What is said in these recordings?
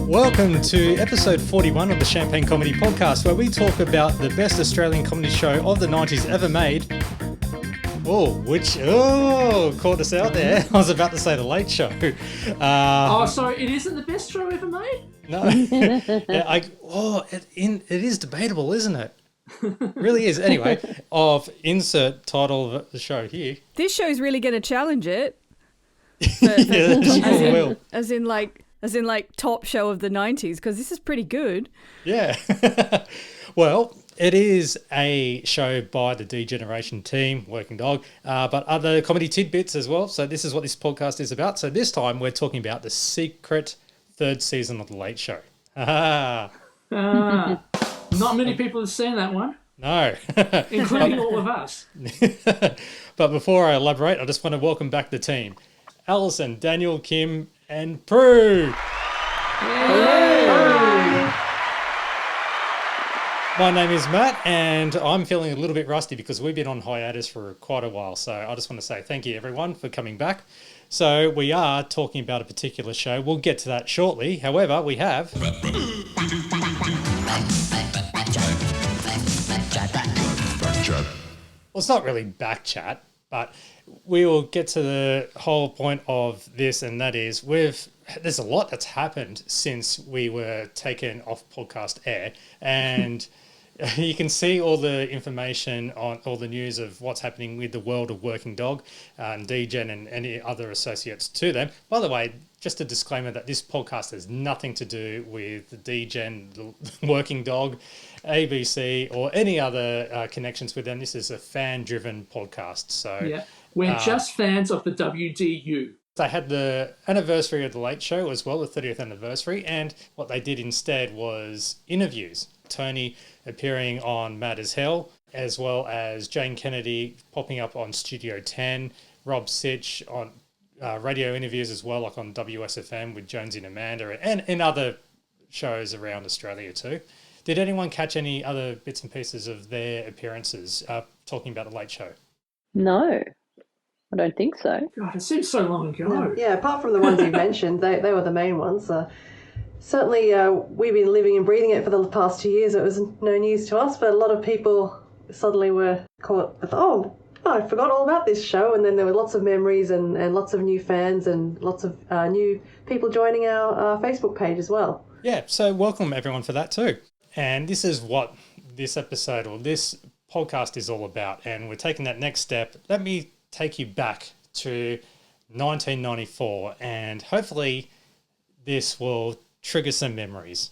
Welcome to episode 41 of the Champagne Comedy Podcast, where we talk about the best Australian comedy show of the 90s ever made. Caught us out there. I was about to say The Late Show. So it isn't the best show ever made? No. It is debatable, isn't it? Really is. Anyway, insert title of the show here. This show's really going to challenge it. As in top show of the 90s, because this is pretty good. Yeah. Well, it is a show by the D-Generation team, Working Dog, but other comedy tidbits as well. So this is what this podcast is about. So this time we're talking about the secret third season of The Late Show. Not many people have seen that one. No. Including all of us. But before I elaborate, I just want to welcome back the team. Alison, Daniel, Kim, and Prue. Hello. My name is Matt, and I'm feeling a little bit rusty because we've been on hiatus for quite a while. So I just want to say thank you, everyone, for coming back. So we are talking about a particular show. We'll get to that shortly. However, we have... Well, it's not really back chat, but we will get to the whole point of this, and that is there's a lot that's happened since we were taken off podcast air, and you can see all the information on all the news of what's happening with the world of Working Dog, D-Gen and any other associates to them. By the way, just a disclaimer that this podcast has nothing to do with D-Gen, the Working Dog, ABC, or any other connections with them. This is a fan-driven podcast. So yeah, we're just fans of the WDU. They had the anniversary of The Late Show as well, the 30th anniversary, and what they did instead was interviews. Tony appearing on Mad as Hell, as well as Jane Kennedy popping up on Studio 10, Rob Sitch on radio interviews as well, like on WSFM with Jonesy and Amanda, and in other shows around Australia too. Did anyone catch any other bits and pieces of their appearances talking about The Late Show? No, I don't think so. God, it seems so long ago. Yeah, apart from the ones you mentioned, they were the main ones. Certainly, we've been living and breathing it for the past 2 years. It was no news to us, but a lot of people suddenly were caught with, I forgot all about this show. And then there were lots of memories and lots of new fans and lots of new people joining our Facebook page as well. Yeah, so welcome everyone for that too. And this is what this episode or this podcast is all about. And we're taking that next step. Let me take you back to 1994, and hopefully this will trigger some memories.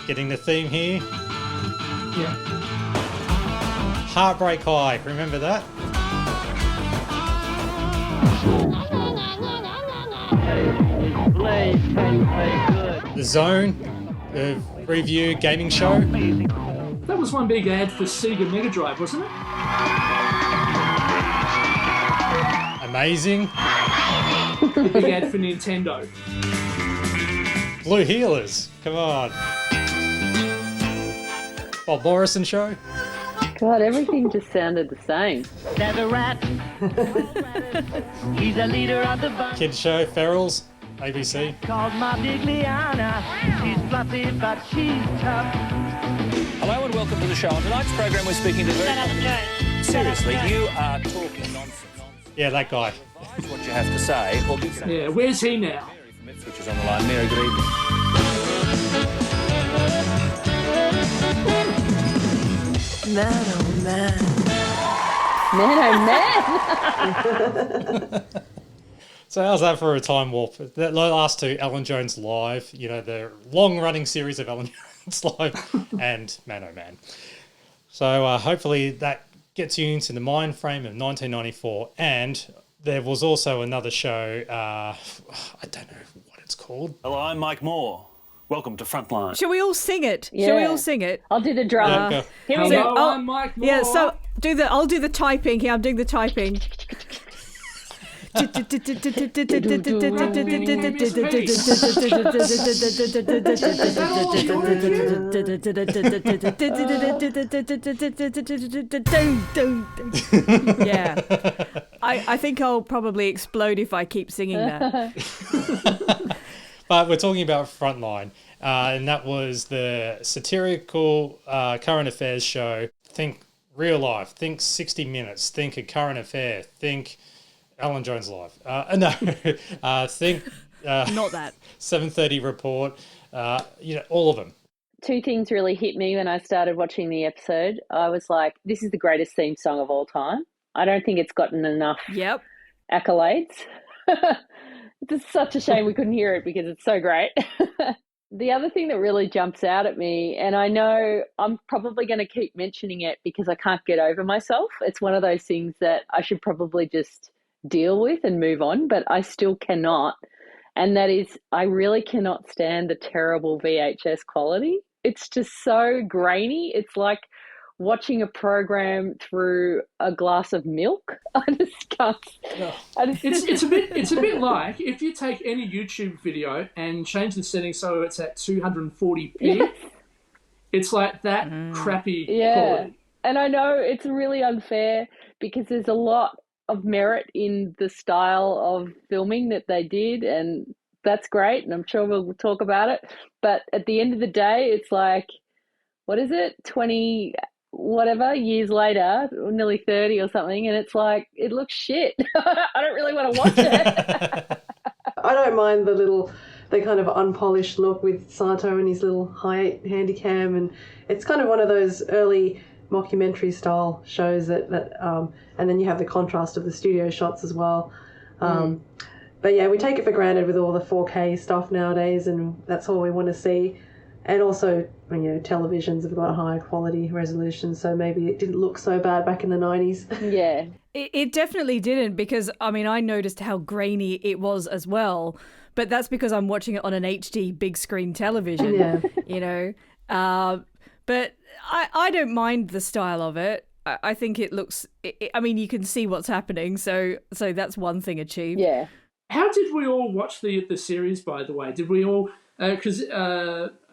Getting the theme here. Yeah. Heartbreak High, remember that? The Zone, the review gaming show. That was one big ad for Sega Mega Drive, wasn't it? Amazing. The big ad for Nintendo. Blue Healers, come on. Bob Morrison show. God, everything just sounded the same. There's a rat. He's a leader of the bunch. Kids show, Ferals, ABC. Called my big Liana. She's fluffy, but she's tough. Hello and welcome to the show. On tonight's programme, we're speaking to seriously, you are talking nonsense. Yeah, that guy. What you have to say. Well, yeah, where's he now? Which is on the line. Mary, good evening. Man, oh man. Man, oh man. So how's that for a time warp? The last two, Alan Jones Live, the long-running series of Alan Jones Live, and Man Oh Man. So hopefully that gets you into the mind frame of 1994. And there was also another show, I don't know what it's called. Hello, I'm Mike Moore. Welcome to Frontline. Shall we all sing it? Yeah. Shall we all sing it? I'll do the drama. Yeah, Here we Hello, go. I'm Mike Moore. Yeah, so I'll do the typing. Here, I'm doing the typing. Yeah. I think I'll probably explode if I keep singing that. But we're talking about Frontline, and that was the satirical current affairs show. Think real life, think 60 Minutes, think A Current Affair, think Alan Jones Live. Think Not that. 7:30 Report, all of them. Two things really hit me when I started watching the episode. I was like, this is the greatest theme song of all time. I don't think it's gotten enough accolades. It's such a shame we couldn't hear it because it's so great. The other thing that really jumps out at me, and I know I'm probably going to keep mentioning it because I can't get over myself. It's one of those things that I should probably just deal with and move on, but I still cannot. And that is, I really cannot stand the terrible VHS quality. It's just so grainy. It's like watching a program through a glass of milk. I just can't. It's a bit like if you take any YouTube video and change the settings so it's at 240p. Yes. It's like that crappy quality. And I know it's really unfair because there's a lot of merit in the style of filming that they did, and that's great, and I'm sure we'll talk about it. But at the end of the day, it's like, what is it, 20 whatever years later, nearly 30 or something, and it's like, it looks shit. I don't really want to watch it. I don't mind the kind of unpolished look with Sato and his little high handy cam, and it's kind of one of those early mockumentary style shows that and then you have the contrast of the studio shots as well. But yeah, we take it for granted with all the 4K stuff nowadays, and that's all we want to see. And also, televisions have got a higher quality resolution, so maybe it didn't look so bad back in the 90s. Yeah. It definitely didn't, because, I noticed how grainy it was as well. But that's because I'm watching it on an HD big screen television, But I don't mind the style of it. I think it looks, you can see what's happening, so that's one thing achieved. Yeah. How did we all watch the series, by the way? Did we all... Because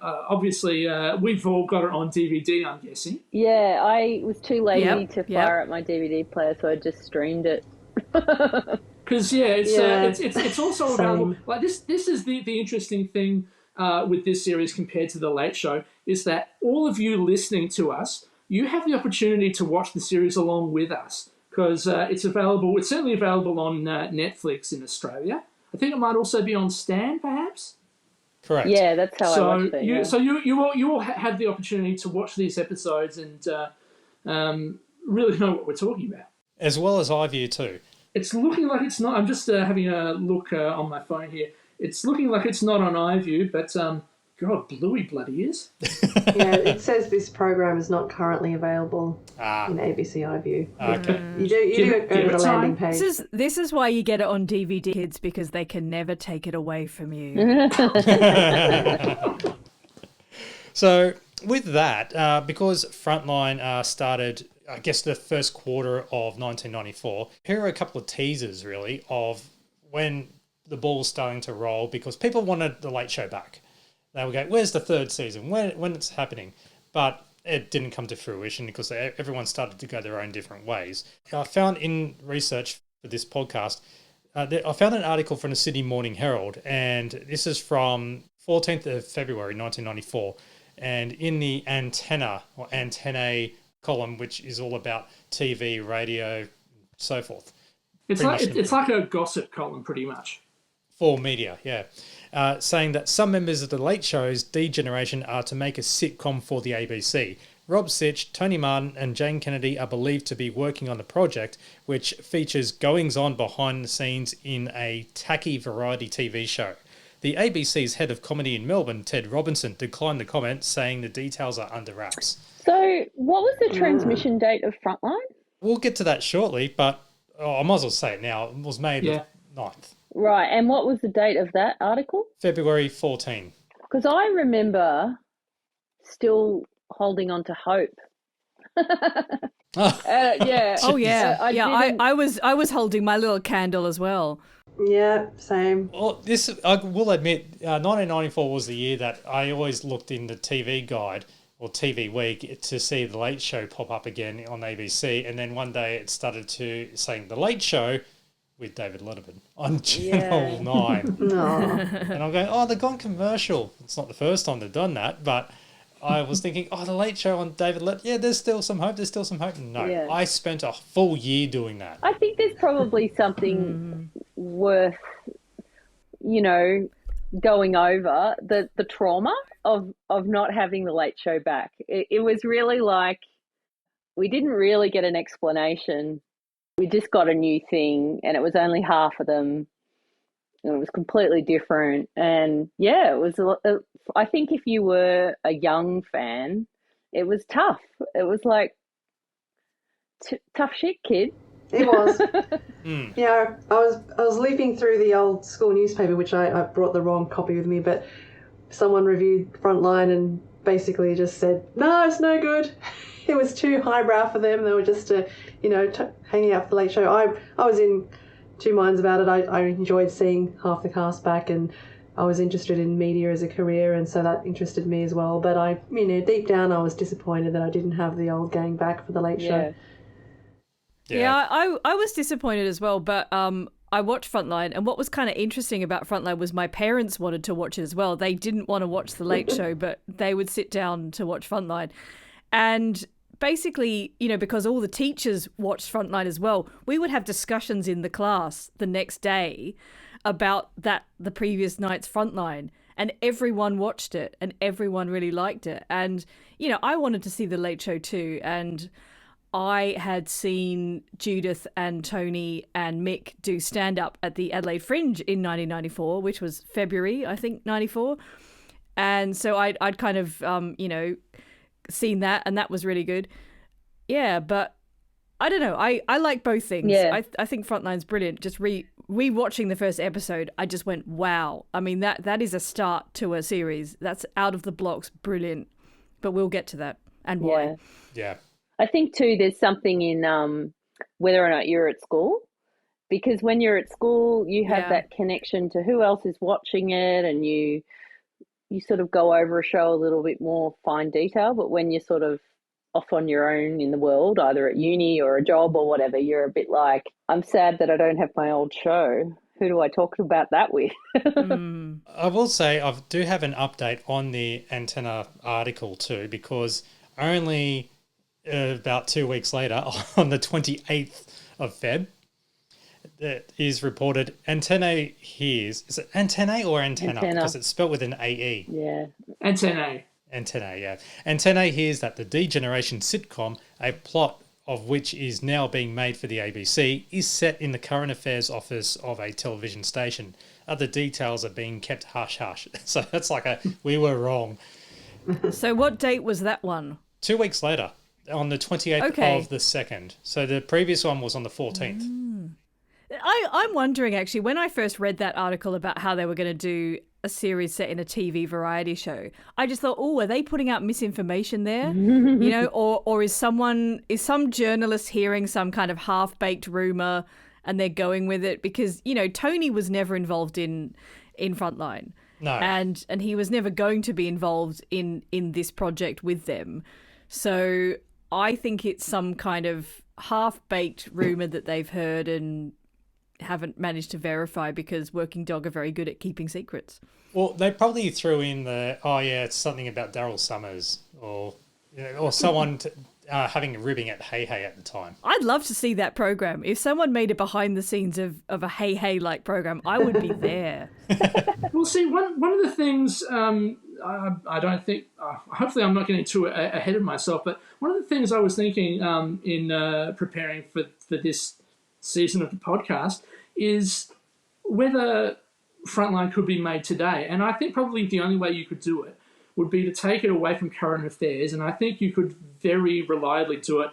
obviously we've all got it on DVD, I'm guessing. Yeah, I was too lazy to fire up my DVD player, so I just streamed it. Because it's also available. Like this is the interesting thing with this series compared to The Late Show, is that all of you listening to us, you have the opportunity to watch the series along with us, because it's available. It's certainly available on Netflix in Australia. I think it might also be on Stan, perhaps. Correct. Yeah, that's how I watched it. So you all have the opportunity to watch these episodes and really know what we're talking about. As well as iView too. It's looking like it's not. I'm just having a look on my phone here. It's looking like it's not on iView, but God, Bluey bloody is. Yeah, it says this program is not currently available in ABC iView. Okay. You do go to the landing page. This is why you get it on DVD, kids, because they can never take it away from you. So with that, because Frontline started, I guess, the first quarter of 1994, here are a couple of teasers, really, of when the ball's starting to roll, because people wanted The Late Show back. They would go, where's the third season? When it's happening? But it didn't come to fruition because everyone started to go their own different ways. I found in research for this podcast, I found an article from the Sydney Morning Herald, and this is from 14th of February 1994. And in the antennae column, which is all about TV, radio, so forth. It's like a gossip column, pretty much. For media, yeah. Saying that some members of The Late Show's D generation are to make a sitcom for the ABC. Rob Sitch, Tony Martin and Jane Kennedy are believed to be working on the project, which features goings-on behind the scenes in a tacky variety TV show. The ABC's head of comedy in Melbourne, Ted Robinson, declined the comment, saying the details are under wraps. So what was the transmission date of Frontline? We'll get to that shortly, but I might as well say it now. It was May the 9th. Right, and what was the date of that article? February 14. Because I remember still holding on to hope Yeah. Oh yeah, I was holding my little candle as well. Yeah, same. Well, this I will admit, 1994 was the year that I always looked in the TV guide or TV Week to see The Late Show pop up again on ABC, and then one day it started to saying The Late Show with David Letterman on Channel 9. And I'm going, oh, they've gone commercial. It's not the first time they've done that, but I was thinking, oh, The Late Show on David Letterman. Yeah, there's still some hope. No, I spent a full year doing that. I think there's probably something worth, going over the trauma of not having The Late Show back. It was really like we didn't really get an explanation. We just got a new thing, and it was only half of them. And it was completely different. And yeah, it was. I think if you were a young fan, it was tough. It was like tough shit, kid. It was. Yeah, I was leafing through the old school newspaper, which I brought the wrong copy with me, but someone reviewed Frontline and basically just said, no, it's no good. It was too highbrow for them. They were just, hanging out for The Late Show. I was in two minds about it. I enjoyed seeing half the cast back, and I was interested in media as a career, and so that interested me as well. But deep down, I was disappointed that I didn't have the old gang back for The Late Show. Yeah, I was disappointed as well, but I watched Frontline, and what was kind of interesting about Frontline was my parents wanted to watch it as well. They didn't want to watch The Late Show, but they would sit down to watch Frontline. And basically, because all the teachers watched Frontline as well, we would have discussions in the class the next day about the previous night's Frontline, and everyone watched it, and everyone really liked it. And, I wanted to see The Late Show too, and I had seen Judith and Tony and Mick do stand-up at the Adelaide Fringe in 1994, which was February, I think, 94. And so I'd kind of, seen that, and that was really good. Yeah, but I don't know. I like both things. Yeah. I think Frontline's brilliant. Just re-watching the first episode, I just went, wow. I mean, that is a start to a series. That's out of the blocks, brilliant. But we'll get to that and why. Yeah. I think too, there's something in whether or not you're at school, because when you're at school, you have that connection to who else is watching it, and you sort of go over a show a little bit more fine detail. But when you're sort of off on your own in the world, either at uni or a job or whatever, you're a bit like, I'm sad that I don't have my old show. Who do I talk about that with? I will say I do have an update on the Antenna article too, because only about 2 weeks later, on the 28th of Feb, it is reported Antennae hears. Is it Antennae or Antenna? Because it's spelled with an AE. Yeah. Antennae, yeah. Antennae hears that the D-Generation sitcom, a plot of which is now being made for the ABC, is set in the current affairs office of a television station. Other details are being kept hush-hush. So that's like we were wrong. So what date was that one? 2 weeks later. On the 28th of the 2nd. So the previous one was on the 14th. I'm wondering, actually, when I first read that article about how they were going to do a series set in a TV variety show, I just thought, are they putting out misinformation there? Or is some journalist hearing some kind of half-baked rumor and they're going with it? Because, Tony was never involved in Frontline. No. And he was never going to be involved in this project with them. So I think it's some kind of half-baked rumor that they've heard and haven't managed to verify, because Working Dog are very good at keeping secrets. Well, they probably threw in it's something about Daryl Summers or someone having a ribbing at Hey Hey at the time. I'd love to see that program. If someone made a behind the scenes of a Hey Hey like program, I would be there. Well, see, one of the things I don't think, hopefully I'm not getting too ahead of myself, but one of the things I was thinking in preparing for this season of the podcast is whether Frontline could be made today. And I think probably the only way you could do it would be to take it away from current affairs. And I think you could very reliably do it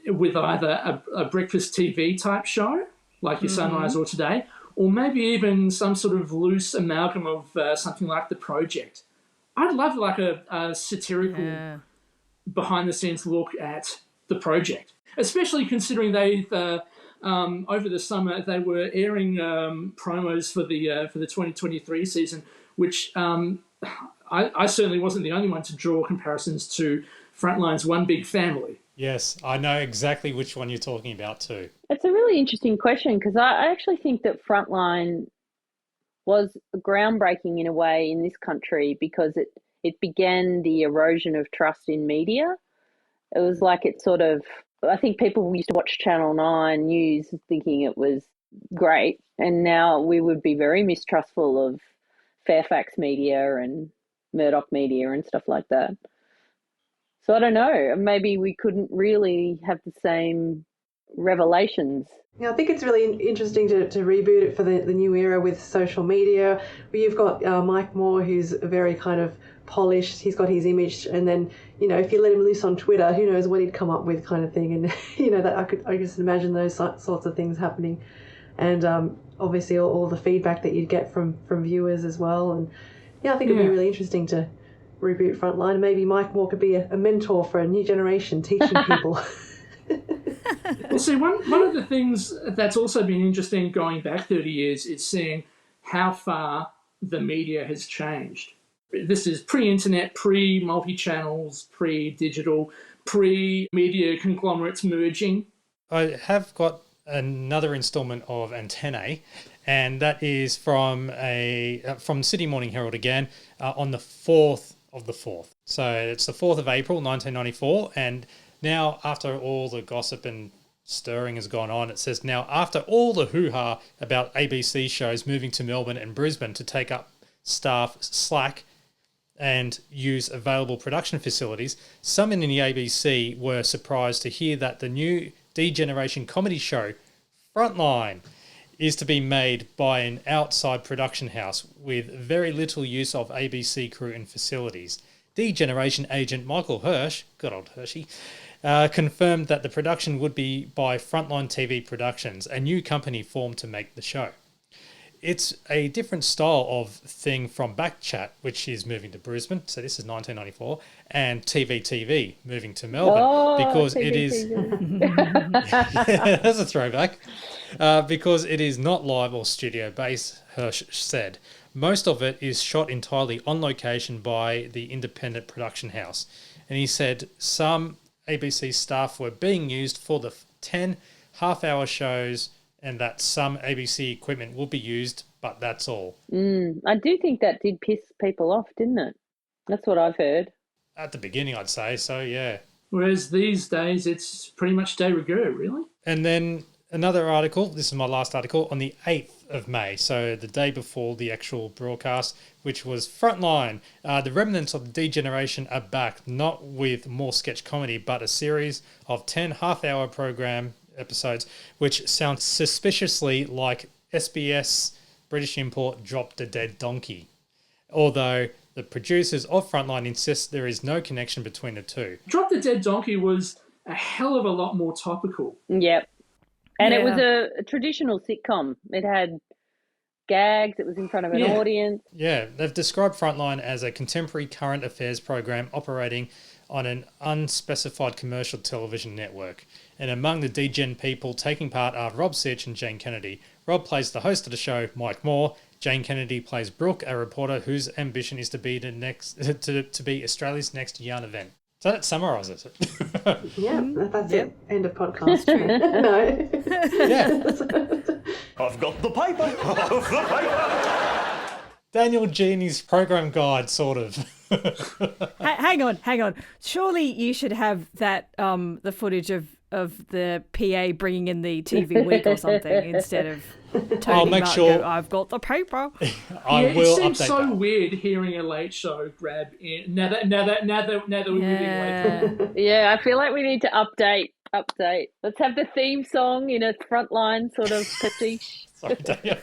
with either a breakfast TV type show, like your Sunrise or Today, or maybe even some sort of loose amalgam of something like The Project. I'd love like a satirical behind-the-scenes look at the project, especially considering they've over the summer they were airing promos for the 2023 season, which I certainly wasn't the only one to draw comparisons to Frontline's One Big Family. Yes, I know exactly which one you're talking about too. It's a really interesting question because I actually think that Frontline was groundbreaking in a way in this country because it began the erosion of trust in media. It was like it sort of, I think people used to watch Channel 9 News thinking it was great, and now we would be very mistrustful of Fairfax Media and Murdoch Media and stuff like that. So I don't know, maybe we couldn't really have the same revelations. Yeah, I think it's really interesting to reboot it for the new era with social media. You've got Mike Moore, who's very kind of polished. He's got his image, and then if you let him loose on Twitter, who knows what he'd come up with, kind of thing. And that I just imagine those sorts of things happening, and obviously all the feedback that you'd get from viewers as well. And I think it'd be really interesting to reboot Frontline. Maybe Mike Moore could be a mentor for a new generation, teaching people. Well, see, one of the things that's also been interesting going back 30 years is seeing how far the media has changed. This is pre-internet, pre-multi-channels, pre-digital, pre-media conglomerates merging. I have got another instalment of Antennae, and that is from Sydney Morning Herald again on the 4th of the 4th. So it's the 4th of April, 1994, and now, after all the gossip and stirring has gone on, it says, now, after all the hoo-ha about ABC shows moving to Melbourne and Brisbane to take up staff slack and use available production facilities, some in the ABC were surprised to hear that the new D-Generation comedy show, Frontline, is to be made by an outside production house with very little use of ABC crew and facilities. D-Generation agent Michael Hirsch, good old Hershey, confirmed that the production would be by Frontline TV Productions, a new company formed to make the show. It's a different style of thing from Backchat, which is moving to Brisbane, so this is 1994, and TV moving to Melbourne because it is... Yeah, that's a throwback. Because it is not live or studio based, Hirsch said. Most of it is shot entirely on location by the independent production house. And he said some ABC staff were being used for the 10 half-hour shows and that some ABC equipment will be used, but that's all. I do think that did piss people off, didn't it? That's what I've heard. At the beginning, I'd say, so yeah. Whereas these days, it's pretty much de rigueur, really. And then another article, this is my last article, on the 8th of May, so the day before the actual broadcast, which was Frontline. The remnants of the D-Generation are back, not with more sketch comedy, but a series of 10 half-hour program episodes, which sound suspiciously like SBS British import Drop the Dead Donkey. Although the producers of Frontline insist there is no connection between the two. Drop the Dead Donkey was a hell of a lot more topical. Yep. And it was a traditional sitcom. It had gags. It was in front of an audience. Yeah, they've described Frontline as a contemporary current affairs program operating on an unspecified commercial television network. And among the D-Gen people taking part are Rob Sitch and Jane Kennedy. Rob plays the host of the show, Mike Moore. Jane Kennedy plays Brooke, a reporter whose ambition is to be the next to be Australia's next yarn event. So that summarises it. Yeah, that's it. End of podcast. No. Yeah. I've got the paper. I've got the paper. Daniel Genie's program guide, sort of. Hang on. Surely you should have that the footage of the PA bringing in the TV week or something instead of I'll make sure go, I've got the paper. I will update. It seems so that. weird hearing a late show grab in. Now that we're moving away. Yeah, I feel like we need to update. Let's have the theme song in a Frontline sort of pastiche. Sorry, Daniel.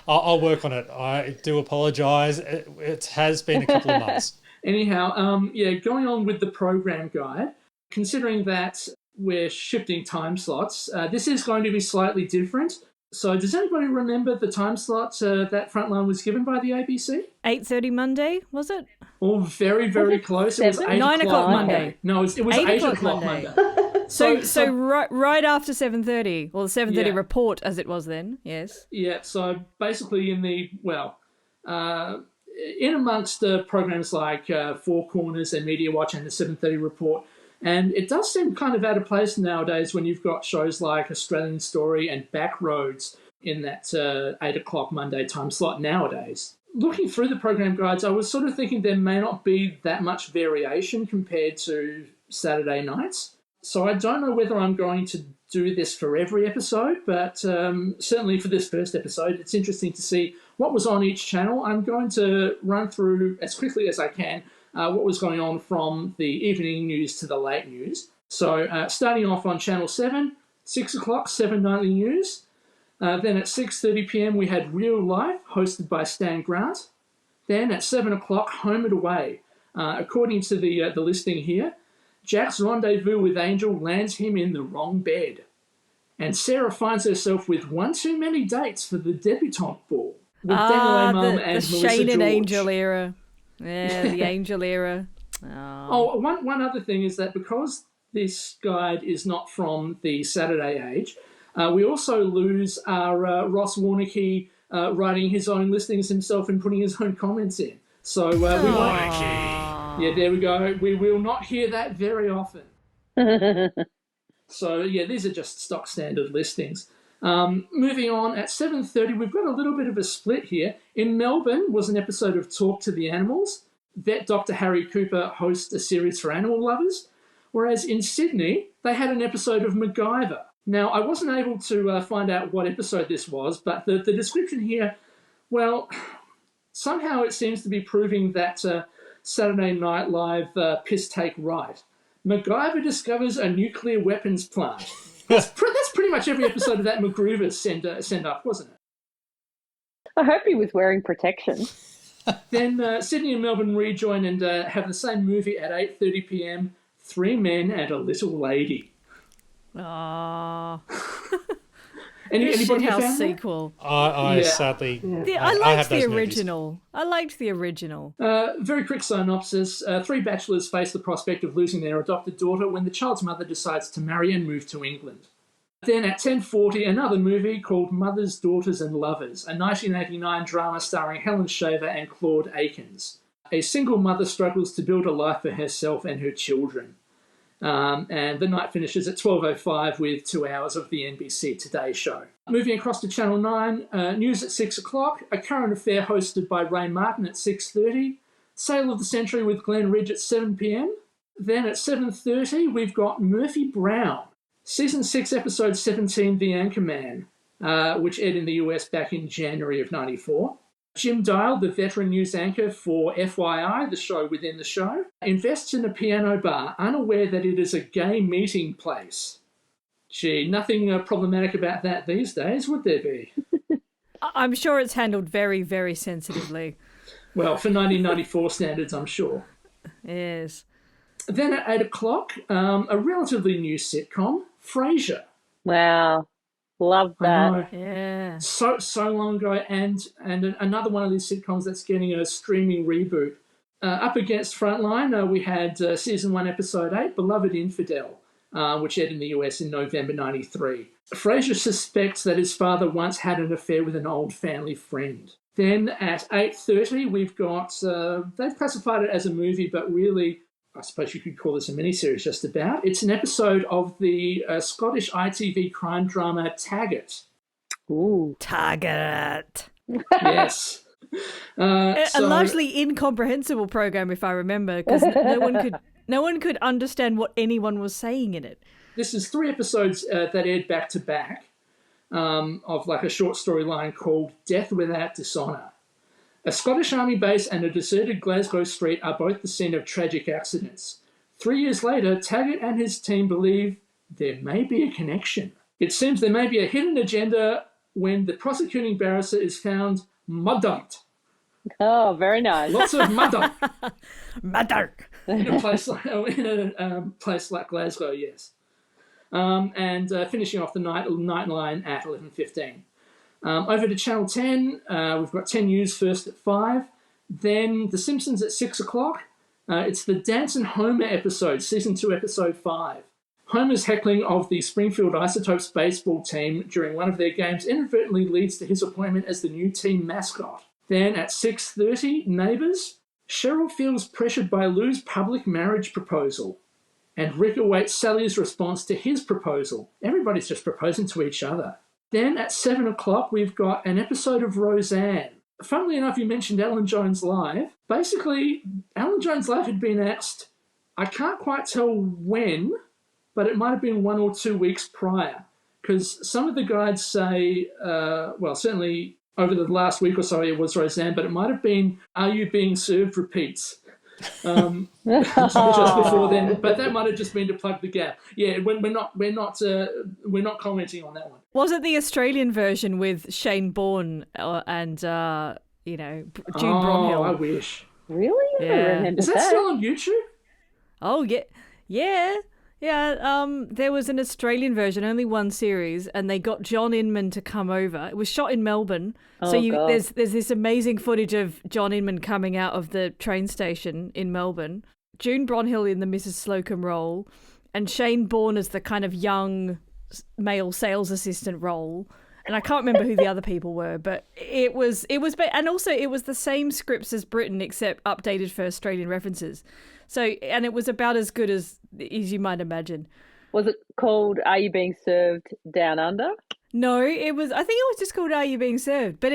I'll work on it. I do apologise. It has been a couple of months. Anyhow, going on with the program guide, considering that we're shifting time slots, this is going to be slightly different. So does anybody remember the time slot that Frontline was given by the ABC? 8:30 Monday, was it? Oh, very, very close. It was 9 o'clock Monday. No, it was 8 o'clock Monday. So right after 7:30, or the 7:30 report as it was then, yes. Yeah, so basically in amongst the programs like Four Corners and Media Watch and the 7:30 report, and it does seem kind of out of place nowadays when you've got shows like Australian Story and Backroads in that 8 o'clock Monday time slot nowadays. Looking through the program guides, I was sort of thinking there may not be that much variation compared to Saturday nights. So I don't know whether I'm going to do this for every episode, but certainly for this first episode, it's interesting to see what was on each channel. I'm going to run through as quickly as I can what was going on from the evening news to the late news. So starting off on Channel 7, 6 o'clock, 7 Nightly News. Then at 6:30 p.m. we had Real Life, hosted by Stan Grant. Then at 7 o'clock, Home and Away. According to the listing here, Jack's rendezvous with Angel lands him in the wrong bed. And Sarah finds herself with one too many dates for the debutante ball. With Daniel Mum and the Melissa Shane George. and Angel era. Yeah, the Angel era. Oh, one other thing is that because this guide is not from the Saturday age, we also lose our Ross Warnicky writing his own listings himself and putting his own comments in. So we won't. Yeah, there we go. We will not hear that very often. So, yeah, these are just stock standard listings. Moving on, at 7:30, we've got a little bit of a split here. In Melbourne was an episode of Talk to the Animals. Vet Dr. Harry Cooper hosts a series for animal lovers. Whereas in Sydney, they had an episode of MacGyver. Now, I wasn't able to find out what episode this was, but the description here, well, somehow it seems to be proving that Saturday Night Live piss take right. MacGyver discovers a nuclear weapons plant. That's pretty much every episode of that MacGruber send up, wasn't it? I hope he was wearing protection. Then Sydney and Melbourne rejoin and have the same movie at 8:30 p.m. Three Men and a Little Lady. Aww. Anybody House sequel. I sadly... Yeah. I liked the original. I liked the original. Very quick synopsis. Three bachelors face the prospect of losing their adopted daughter when the child's mother decides to marry and move to England. Then at 10:40, another movie called Mothers, Daughters and Lovers, a 1989 drama starring Helen Shaver and Claude Akins. A single mother struggles to build a life for herself and her children. And the night finishes at 12:05 with 2 hours of the NBC Today show. Moving across to Channel 9, news at 6 o'clock, a current affair hosted by Ray Martin at 6:30, Sale of the Century with Glenn Ridge at 7 p.m. Then at 7:30, we've got Murphy Brown, Season 6, Episode 17, The Anchorman, which aired in the US back in January of 94. Jim Dial, the veteran news anchor for FYI, the show within the show, invests in a piano bar, unaware that it is a gay meeting place. Gee, nothing problematic about that these days, would there be? I'm sure it's handled very, very sensitively. Well, for 1994 standards, I'm sure. Yes. Then at 8 o'clock, a relatively new sitcom, Frasier. Wow. Love that. Yeah. So long ago, and another one of these sitcoms that's getting a streaming reboot. Up against Frontline, we had Season 1, Episode 8, Beloved Infidel, which aired in the US in November 93. Frasier suspects that his father once had an affair with an old family friend. Then at 8:30, we've got, they've classified it as a movie, but really, I suppose you could call this a miniseries just about. It's an episode of the Scottish ITV crime drama Taggart. Ooh. Taggart. Yes. A largely incomprehensible program, if I remember, because no one could understand what anyone was saying in it. This is 3 episodes that aired back to back of like a short storyline called Death Without Dishonour. A Scottish army base and a deserted Glasgow street are both the scene of tragic accidents. 3 years later, Taggart and his team believe there may be a connection. It seems there may be a hidden agenda when the prosecuting barrister is found murdered. Oh, very nice. Lots of murder. Murder. In a place like Glasgow, yes. And finishing off the Nightline at 11:15. Over to Channel 10, we've got 10 News first at 5. Then The Simpsons at 6 o'clock. It's the Dance and Homer episode, Season 2, Episode 5. Homer's heckling of the Springfield Isotopes baseball team during one of their games inadvertently leads to his appointment as the new team mascot. Then at 6:30, Neighbours. Cheryl feels pressured by Lou's public marriage proposal, and Rick awaits Sally's response to his proposal. Everybody's just proposing to each other. Then at 7 o'clock, we've got an episode of Roseanne. Funnily enough, you mentioned Alan Jones Live. Basically, Alan Jones Live had been axed, I can't quite tell when, but it might have been 1 or 2 weeks prior, because some of the guides say, certainly over the last week or so it was Roseanne, but it might have been Are You Being Served repeats. Just before then, but that might have just been to plug the gap. Yeah, we're not commenting on that one. Was it the Australian version with Shane Bourne and June Bronhill? Oh, I wish. Really? I don't remember Is that still on YouTube? Oh yeah. There was an Australian version, only one series, and they got John Inman to come over. It was shot in Melbourne, there's this amazing footage of John Inman coming out of the train station in Melbourne. June Bronhill in the Mrs. Slocum role, and Shane Bourne as the kind of young male sales assistant role. And I can't remember who the other people were, but it was, and also it was the same scripts as Britain except updated for Australian references. So, and it was about as good as you might imagine. Was it called Are You Being Served Down Under? No, it was. I think it was just called Are You Being Served? But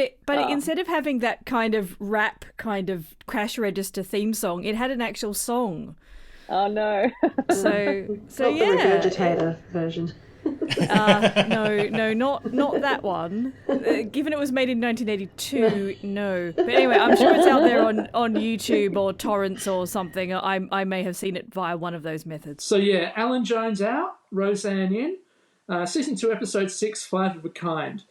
instead of having that kind of rap kind of crash register theme song, it had an actual song. Oh no! So Not yeah, the regurgitator version. No, not that one. Given it was made in 1982, no. But anyway, I'm sure it's out there on YouTube or torrents or something. I may have seen it via one of those methods. So yeah, Alan Jones out, Roseanne in. Season 2, Episode 6, 5 of a Kind.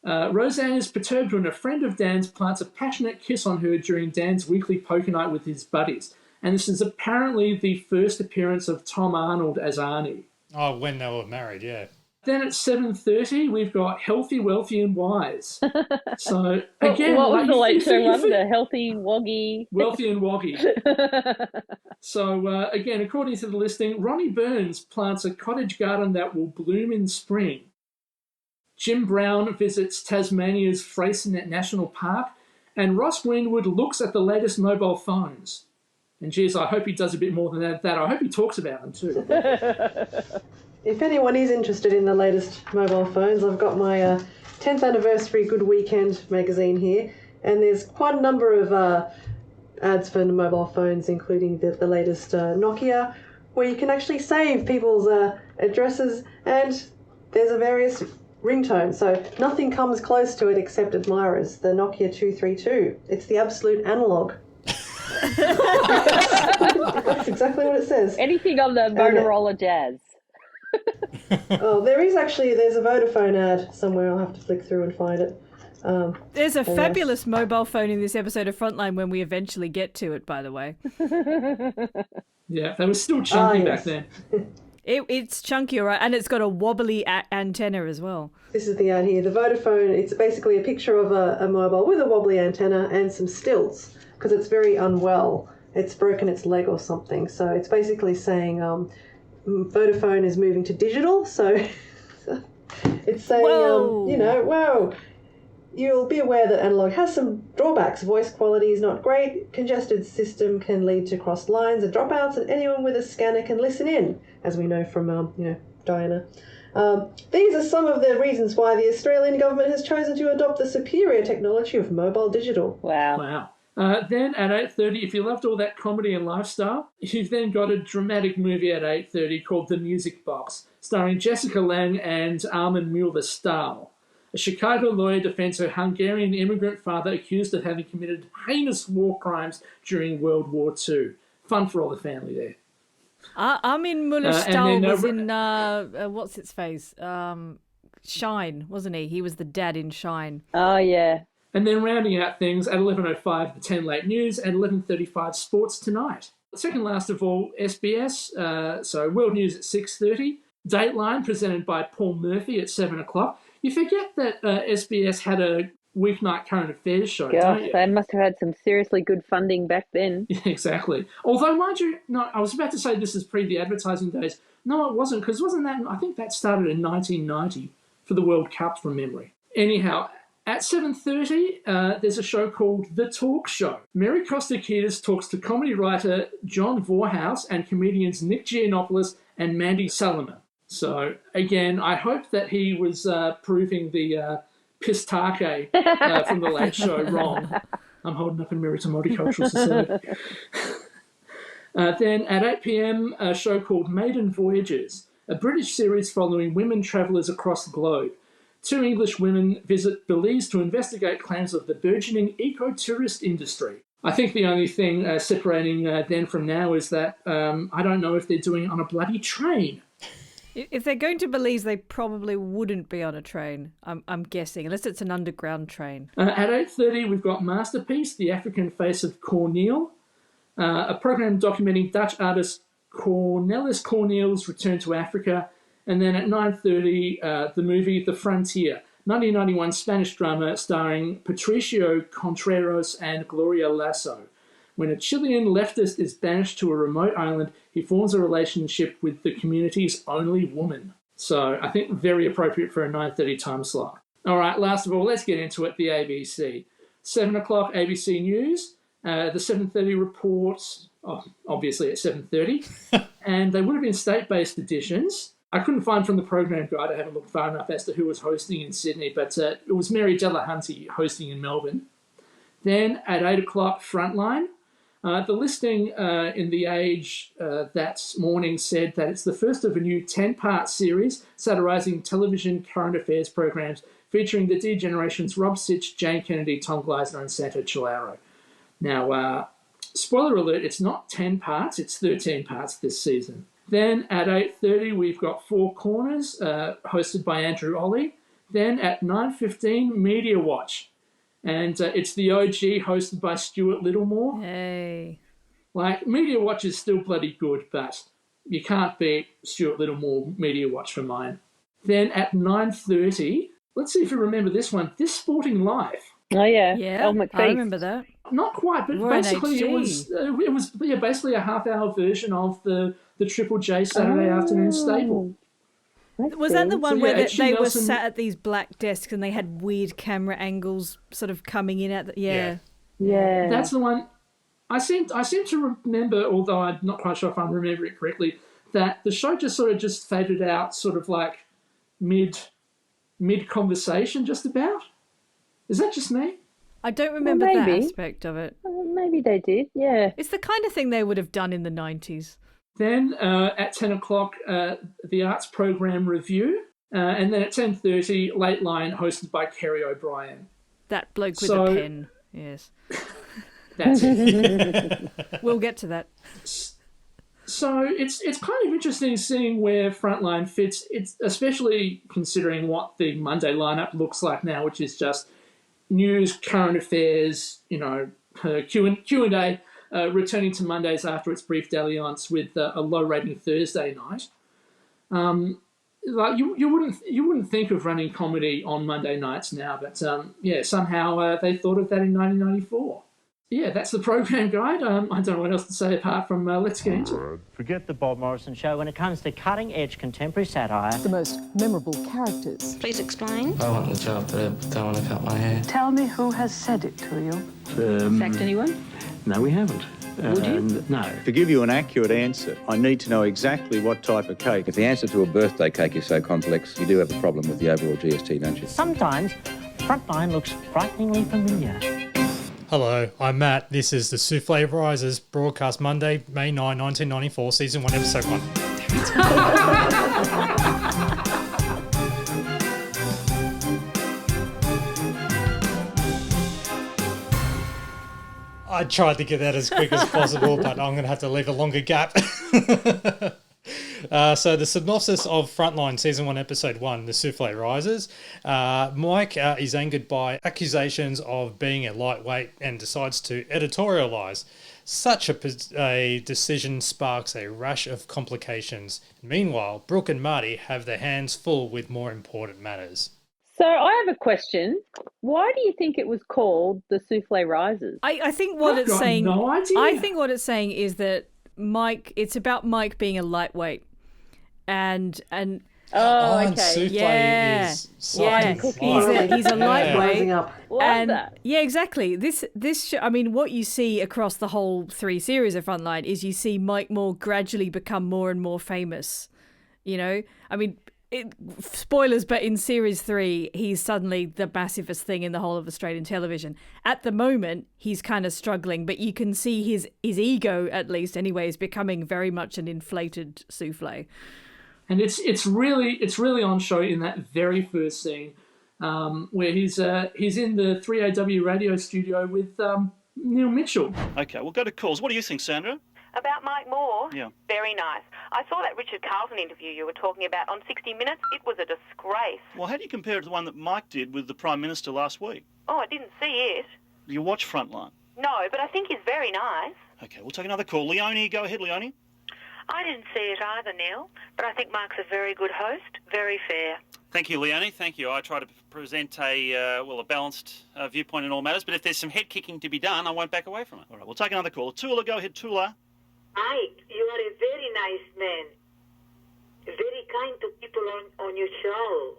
Roseanne is perturbed when a friend of Dan's plants a passionate kiss on her during Dan's weekly poker night with his buddies. And this is apparently the first appearance of Tom Arnold as Arnie. Oh, when they were married, yeah. Then at 7:30, we've got Healthy, Wealthy and Wise. So, again... What was the late show one? The Healthy, Woggy... Wealthy and Woggy. So, again, according to the listing, Ronnie Burns plants a cottage garden that will bloom in spring. Jim Brown visits Tasmania's Freycinet National Park, and Ross Greenwood looks at the latest mobile phones. And geez, I hope he does a bit more than that. I hope he talks about them too. If anyone is interested in the latest mobile phones, I've got my 10th anniversary Good Weekend magazine here, and there's quite a number of ads for mobile phones, including the latest Nokia, where you can actually save people's addresses, and there's a various ringtone, so nothing comes close to it except Admirers, the Nokia 232. It's the absolute analogue. That's exactly what it says. Anything on the Motorola Jazz. There's a Vodafone ad somewhere. I'll have to flick through and find it. There's a fabulous mobile phone in this episode of Frontline when we eventually get to it, by the way. Yeah, they were still chunky back then. It's chunky, all right, and it's got a wobbly antenna as well. This is the ad here. The Vodafone, it's basically a picture of a mobile with a wobbly antenna and some stilts, because it's very unwell. It's broken its leg or something. So it's basically saying Vodafone is moving to digital. So it's saying, wow, you'll be aware that analog has some drawbacks. Voice quality is not great. Congested system can lead to crossed lines and dropouts, and anyone with a scanner can listen in, as we know from, Diana. These are some of the reasons why the Australian government has chosen to adopt the superior technology of mobile digital. Wow. Then at 8:30, if you loved all that comedy and lifestyle, you've then got a dramatic movie at 8:30 called The Music Box, starring Jessica Lange and Armin Mueller-Stahl. A Chicago lawyer defends her Hungarian immigrant father accused of having committed heinous war crimes during World War II. Fun for all the family there. Armin Mueller-Stahl was in, what's its face? Shine, wasn't he? He was the dad in Shine. Oh, yeah. And then rounding out things, at 11:05, the 10 late news, and 11:35, Sports Tonight. Second last of all, SBS, so World News at 6:30. Dateline, presented by Paul Murphy at 7 o'clock. You forget that SBS had a weeknight current affairs show, don't you? They must have had some seriously good funding back then. Yeah, exactly. Although, mind you, no, I was about to say this is pre the advertising days. No, it wasn't, because wasn't that, I think that started in 1990 for the World Cup from memory. Anyhow, at 7:30, there's a show called The Talk Show. Mary Costa-Keys talks to comedy writer John Vorhaus and comedians Nick Giannopoulos and Mandy Salomon. So, again, I hope that he was proving the pistake from The Late Show wrong. I'm holding up a mirror to Multicultural Society. Then at 8 p.m, a show called Maiden Voyages, a British series following women travellers across the globe. 2 English women visit Belize to investigate claims of the burgeoning eco-tourist industry. I think the only thing separating then from now is that I don't know if they're doing it on a bloody train. If they're going to Belize, they probably wouldn't be on a train, I'm guessing, unless it's an underground train. At 8:30, we've got Masterpiece, The African Face of Cornel, a program documenting Dutch artist Cornelis Cornel's return to Africa. And then at 9:30, the movie The Frontier, 1991 Spanish drama starring Patricio Contreras and Gloria Lasso. When a Chilean leftist is banished to a remote island, he forms a relationship with the community's only woman. So I think very appropriate for a 9:30 time slot. All right, last of all, let's get into it, the ABC. 7 o'clock ABC News, the 7:30 reports, obviously at 7:30, and they would have been state-based editions. I couldn't find from the program guide, I haven't looked far enough as to who was hosting in Sydney, but it was Mary Delahunty hosting in Melbourne. Then at 8 o'clock, Frontline. The listing in The Age that morning said that it's the first of a new 10-part series satirising television current affairs programs featuring the D-Generations Rob Sitch, Jane Kennedy, Tom Gleisner and Santo Cilauro. Now, spoiler alert, it's not 10 parts, it's 13 parts this season. Then at 8:30, we've got Four Corners, hosted by Andrew Olley. Then at 9:15, Media Watch. And it's the OG, hosted by Stuart Littlemore. Hey. Like, Media Watch is still bloody good, but you can't beat Stuart Littlemore Media Watch for mine. Then at 9:30, let's see if you remember this one, This Sporting Life. Oh, yeah. Yeah, I remember that. Not quite, but basically it was basically a half-hour version of the Triple J Saturday afternoon staple. Was that the one where they were sat at these black desks and they had weird camera angles sort of coming in at the... Yeah. That's the one. I seem to remember, although I'm not quite sure if I'm remembering it correctly, that the show just faded out sort of like mid-conversation just about. Is that just me? I don't remember that aspect of it. Maybe they did, yeah. It's the kind of thing they would have done in the 90s. Then at 10 o'clock, the Arts Program Review. And then at 10:30, Late Line, hosted by Kerry O'Brien. That bloke with a pen, yes. That's it. We'll get to that. So it's kind of interesting seeing where Frontline fits, it's especially considering what the Monday lineup looks like now, which is just news, current affairs, Q&A, returning to Mondays after its brief dalliance with a low-rating Thursday night. Like you wouldn't think of running comedy on Monday nights now, but somehow they thought of that in 1994. Yeah, that's the program guide. I don't know what else to say apart from let's get into it. Forget the Bob Morrison show when it comes to cutting-edge contemporary satire. The most memorable characters. Please explain. I want the job, but I don't want to cut my hair. Tell me who has said it to you. Sacked anyone? No, we haven't. Would you? No. To give you an accurate answer, I need to know exactly what type of cake. If the answer to a birthday cake is so complex, you do have a problem with the overall GST, don't you? Sometimes Frontline looks frighteningly familiar. Hello, I'm Matt. This is the Souffle Rises, broadcast Monday, May 9, 1994, Season 1, Episode 1. I tried to get that as quick as possible, but I'm going to have to leave a longer gap. So the synopsis of Frontline Season 1, Episode 1, The Souffle Rises. Mike is angered by accusations of being a lightweight and decides to editorialise. Such a decision sparks a rash of complications. Meanwhile, Brooke and Marty have their hands full with more important matters. So I have a question. Why do you think it was called The Souffle Rises? I think what it's saying. No idea. I think what it's saying is that Mike. It's about Mike being a lightweight, and okay. Souffle is he's a lightweight. Love that. Yeah, exactly. This I mean, what you see across the whole 3 series of Frontline is you see Mike Moore gradually become more and more famous. You know, I mean. Spoilers, but in series 3, he's suddenly the massivest thing in the whole of Australian television. At the moment, he's kind of struggling, but you can see his ego, at least anyway, is becoming very much an inflated souffle. And it's really on show in that very first scene, where he's in the 3AW radio studio with Neil Mitchell. Okay, we'll go to calls. What do you think, Sandra? About Mike Moore? Yeah. Very nice. I saw that Richard Carlton interview you were talking about on 60 Minutes. It was a disgrace. Well, how do you compare it to the one that Mike did with the Prime Minister last week? Oh, I didn't see it. You watch Frontline? No, but I think he's very nice. Okay, we'll take another call. Leonie, go ahead, Leonie. I didn't see it either, Neil, but I think Mark's a very good host, very fair. Thank you, Leonie. Thank you. I try to present a balanced viewpoint in all matters, but if there's some head kicking to be done, I won't back away from it. All right, we'll take another call. Tula, go ahead, Tula. Mike, you are a very nice man. Very kind to people on your show.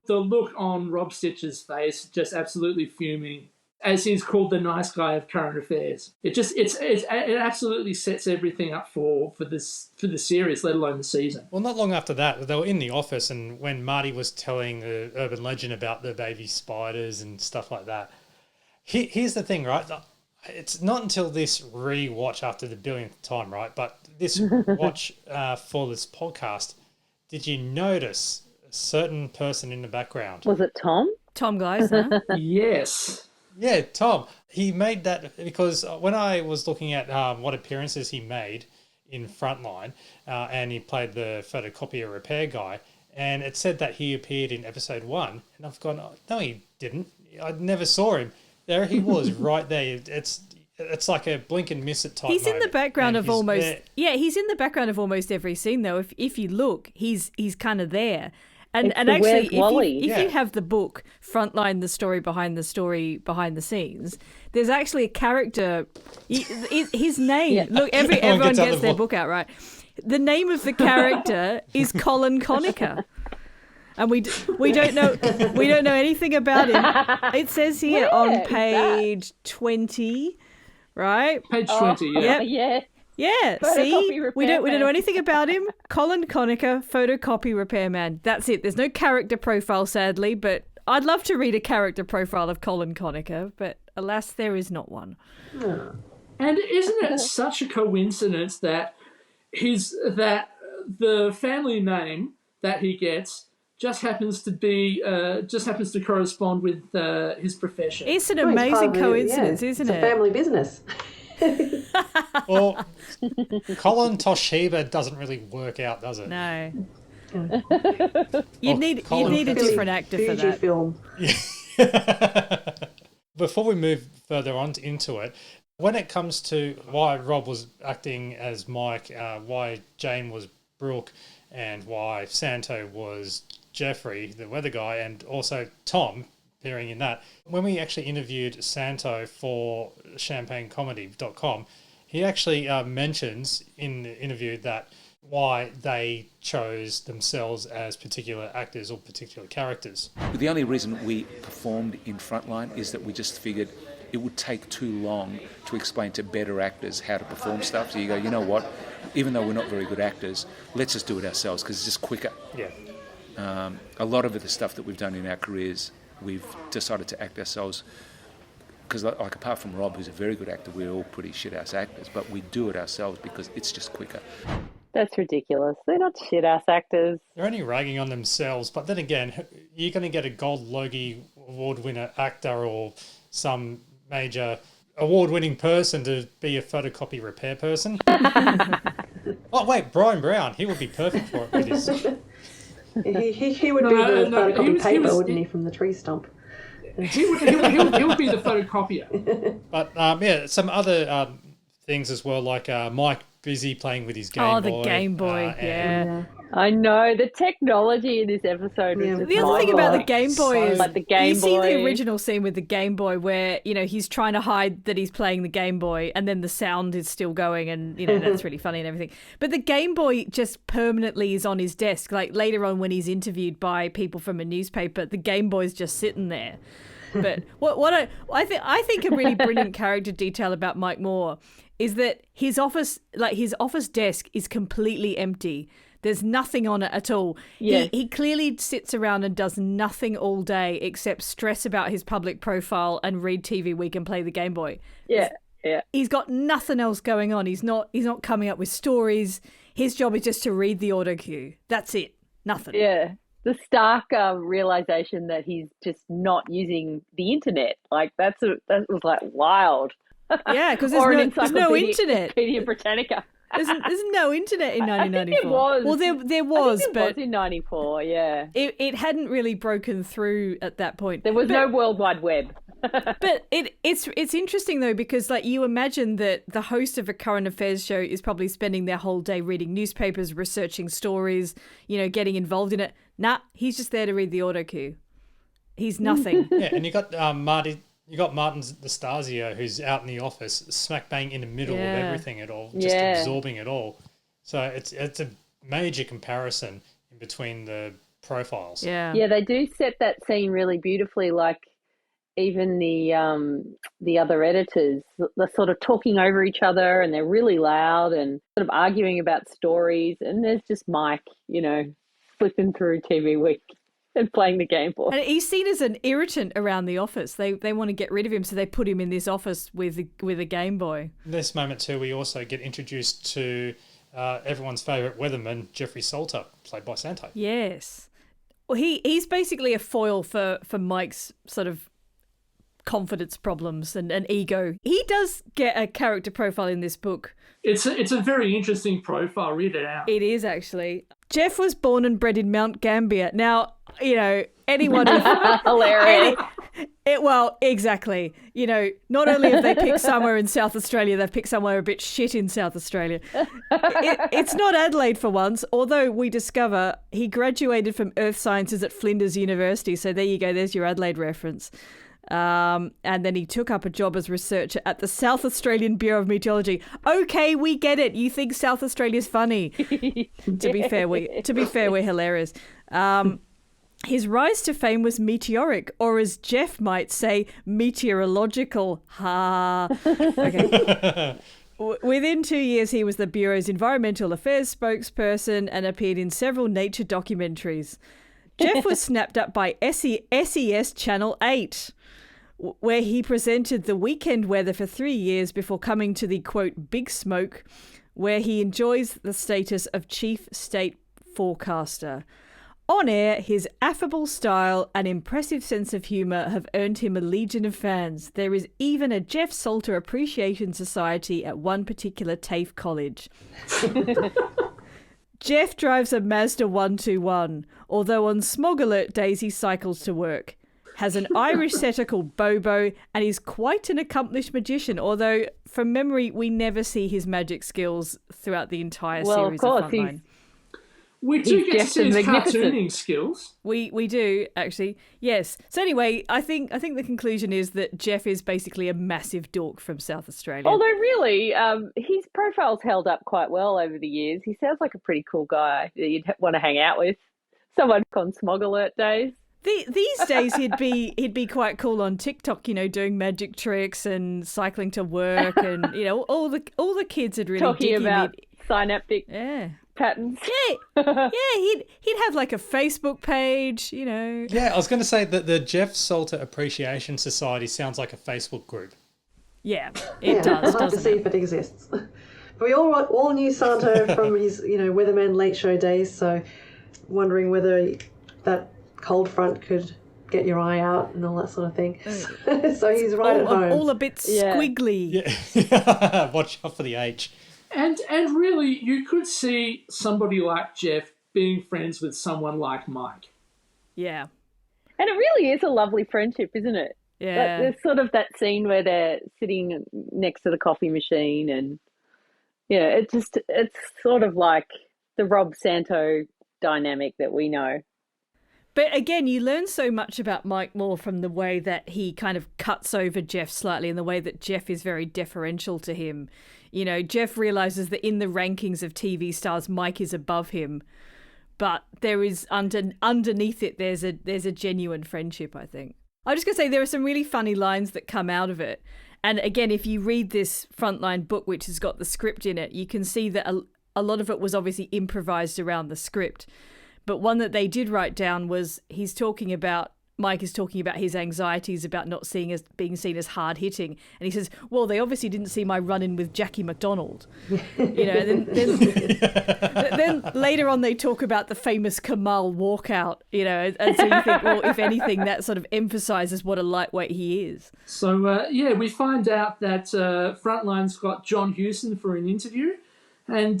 The look on Rob Stitch's face, just absolutely fuming, as he's called the nice guy of current affairs. It absolutely sets everything up for the series, let alone the season. Well, not long after that, they were in the office, and when Marty was telling the urban legend about the baby spiders and stuff like that, here's the thing, right? It's not until this re-watch after the billionth time, right? But this watch for this podcast, did you notice a certain person in the background? Was it Tom? Tom Geisner? Yes. Yeah, Tom. He made that because when I was looking at what appearances he made in Frontline, and he played the photocopier repair guy, and it said that he appeared in episode 1, and I've gone, oh, no, he didn't. I never saw him. There he was, right there. It's like a blink and miss it type. He's in the background of almost there. Yeah, he's in the background of almost every scene though. If you look, he's kind of there. And it's actually, if you have the book Frontline, the story behind the scenes, there's actually a character. His name. Yeah. Look, everyone gets their book out, right? The name of the character is Colin Conacher. And we don't know anything about him. It says here on page 20, right? Page 20, yeah. Yeah. See, we don't know anything about him. Colin Conacher, photocopy repairman. That's it. There's no character profile, sadly, but I'd love to read a character profile of Colin Conacher, but alas, there is not one. And isn't it such a coincidence that the family name that he gets just happens to correspond with his profession. It's an amazing coincidence, isn't it? It's a family business. Well, Colin Toshiba doesn't really work out, does it? No. You'd need a different actor for that. Film. Before we move further on into it, when it comes to why Rob was acting as Mike, why Jane was Brooke, and why Santo was Jeffrey, the weather guy, and also Tom appearing in that. When we actually interviewed Santo for champagnecomedy.com, he actually mentions in the interview that why they chose themselves as particular actors or particular characters. The only reason we performed in Frontline is that we just figured it would take too long to explain to better actors how to perform stuff. So you go, you know what, even though we're not very good actors, let's just do it ourselves because it's just quicker. Yeah. A lot of the stuff that we've done in our careers, we've decided to act ourselves because, like, apart from Rob, who's a very good actor, we're all pretty shit-ass actors, but we do it ourselves because it's just quicker. That's ridiculous. They're not shit-ass actors. They're only ragging on themselves, but then again, you're going to get a Gold Logie award winner actor or some major award-winning person to be a photocopy repair person. Oh, wait, Brian Brown. He would be perfect for it with his... He would be the photocopy paper, wouldn't he, from the tree stump? He would be the photocopier. But, some other things as well, like Mike busy playing with his Game Boy. Oh, the Game Boy, yeah. I know the technology in this episode was just the other thing about the Game Boy is like the Game you see Boy. the original scene with the Game Boy where, you know, he's trying to hide that he's playing the Game Boy and then the sound is still going and, you know, that's really funny and everything. But the Game Boy just permanently is on his desk. Like later on when he's interviewed by people from a newspaper, the Game Boy's just sitting there. But I think a really brilliant character detail about Mike Moore is that his office desk is completely empty. There's nothing on it at all. Yeah. He clearly sits around and does nothing all day except stress about his public profile and read TV Week and play the Game Boy. Yeah. He's got nothing else going on. He's not coming up with stories. His job is just to read the auto cue. That's it. Nothing. Yeah. The stark realization that he's just not using the internet. Like that was like wild. Yeah, because there's no internet. Encyclopedia Britannica. There's no internet in 1994. I think it was. Well, there was, I think it was in 94. Yeah. It hadn't really broken through at that point. There was no World Wide Web. But it's interesting though, because like you imagine that the host of a current affairs show is probably spending their whole day reading newspapers, researching stories, you know, getting involved in it. Nah, he's just there to read the auto cue. He's nothing. Yeah, and you got Martin Nastasio, who's out in the office, smack bang in the middle of everything at all, just absorbing it all. So it's a major comparison in between the profiles. Yeah, they do set that scene really beautifully. Like even the other editors, they're sort of talking over each other, and they're really loud and sort of arguing about stories. And there's just Mike, you know, flipping through TV Week and playing the Game Boy. And he's seen as an irritant around the office. They want to get rid of him, so they put him in this office with a Game Boy. In this moment too, we also get introduced to everyone's favourite weatherman, Jeffrey Salter, played by Santo. Yes. Well, he's basically a foil for Mike's sort of confidence problems and ego. He does get a character profile in this book. It's a very interesting profile. Read it out. It is, actually. Jeff was born and bred in Mount Gambier. Now, you know, anyone... Hilarious. Well, exactly. You know, not only have they picked somewhere in South Australia, they've picked somewhere a bit shit in South Australia. It's not Adelaide for once, although we discover he graduated from Earth Sciences at Flinders University. So there you go. There's your Adelaide reference. And then he took up a job as researcher at the South Australian Bureau of Meteorology. Okay, we get it. You think South Australia's funny. To be fair, we're hilarious. His rise to fame was meteoric, or as Jeff might say, meteorological. Ha. Okay. Within 2 years, he was the Bureau's Environmental Affairs spokesperson and appeared in several nature documentaries. Jeff was snapped up by SES Channel 8, where he presented the weekend weather for 3 years before coming to the, quote, Big Smoke, where he enjoys the status of chief state forecaster. On air, his affable style and impressive sense of humour have earned him a legion of fans. There is even a Jeff Salter Appreciation Society at one particular TAFE college. Jeff drives a Mazda 121, although on smog alert days he cycles to work. Has an Irish setter called Bobo, and is quite an accomplished magician, although from memory we never see his magic skills throughout the entire series of Frontline. We do get to see his cartooning skills. We do, actually. Yes. So anyway, I think the conclusion is that Jeff is basically a massive dork from South Australia. Although really, his profile's held up quite well over the years. He sounds like a pretty cool guy that you'd want to hang out with. Someone on smog alert days. These days he'd be quite cool on TikTok, you know, doing magic tricks and cycling to work, and you know, all the kids would really talking dig about him. synaptic patterns. Yeah, he'd have like a Facebook page, you know. Yeah, I was going to say that the Jeff Salter Appreciation Society sounds like a Facebook group. Yeah, it does. I'll have to see if it exists. But we all knew Santo from his, you know, Weatherman late show days, so wondering whether that cold front could get your eye out and all that sort of thing. So he's right at home. All a bit squiggly. Yeah. Watch out for the H. And really, you could see somebody like Jeff being friends with someone like Mike. Yeah. And it really is a lovely friendship, isn't it? Yeah. There's sort of that scene where they're sitting next to the coffee machine, and it's sort of like the Rob Santo dynamic that we know. But again, you learn so much about Mike Moore from the way that he kind of cuts over Jeff slightly, and the way that Jeff is very deferential to him. Jeff realizes that in the rankings of TV stars, Mike is above him, but there is underneath it, there's a genuine friendship, I think. I'm just going to say there are some really funny lines that come out of it. And again, if you read this Frontline book, which has got the script in it, you can see that a lot of it was obviously improvised around the script. But one that they did write down was Mike is talking about his anxieties about not being seen as hard hitting, and he says, "Well, they obviously didn't see my run-in with Jackie McDonald." And then later on they talk about the famous Kamal walkout. And so you think, well, if anything, that sort of emphasises what a lightweight he is. So we find out that Frontline's got John Hewson for an interview, and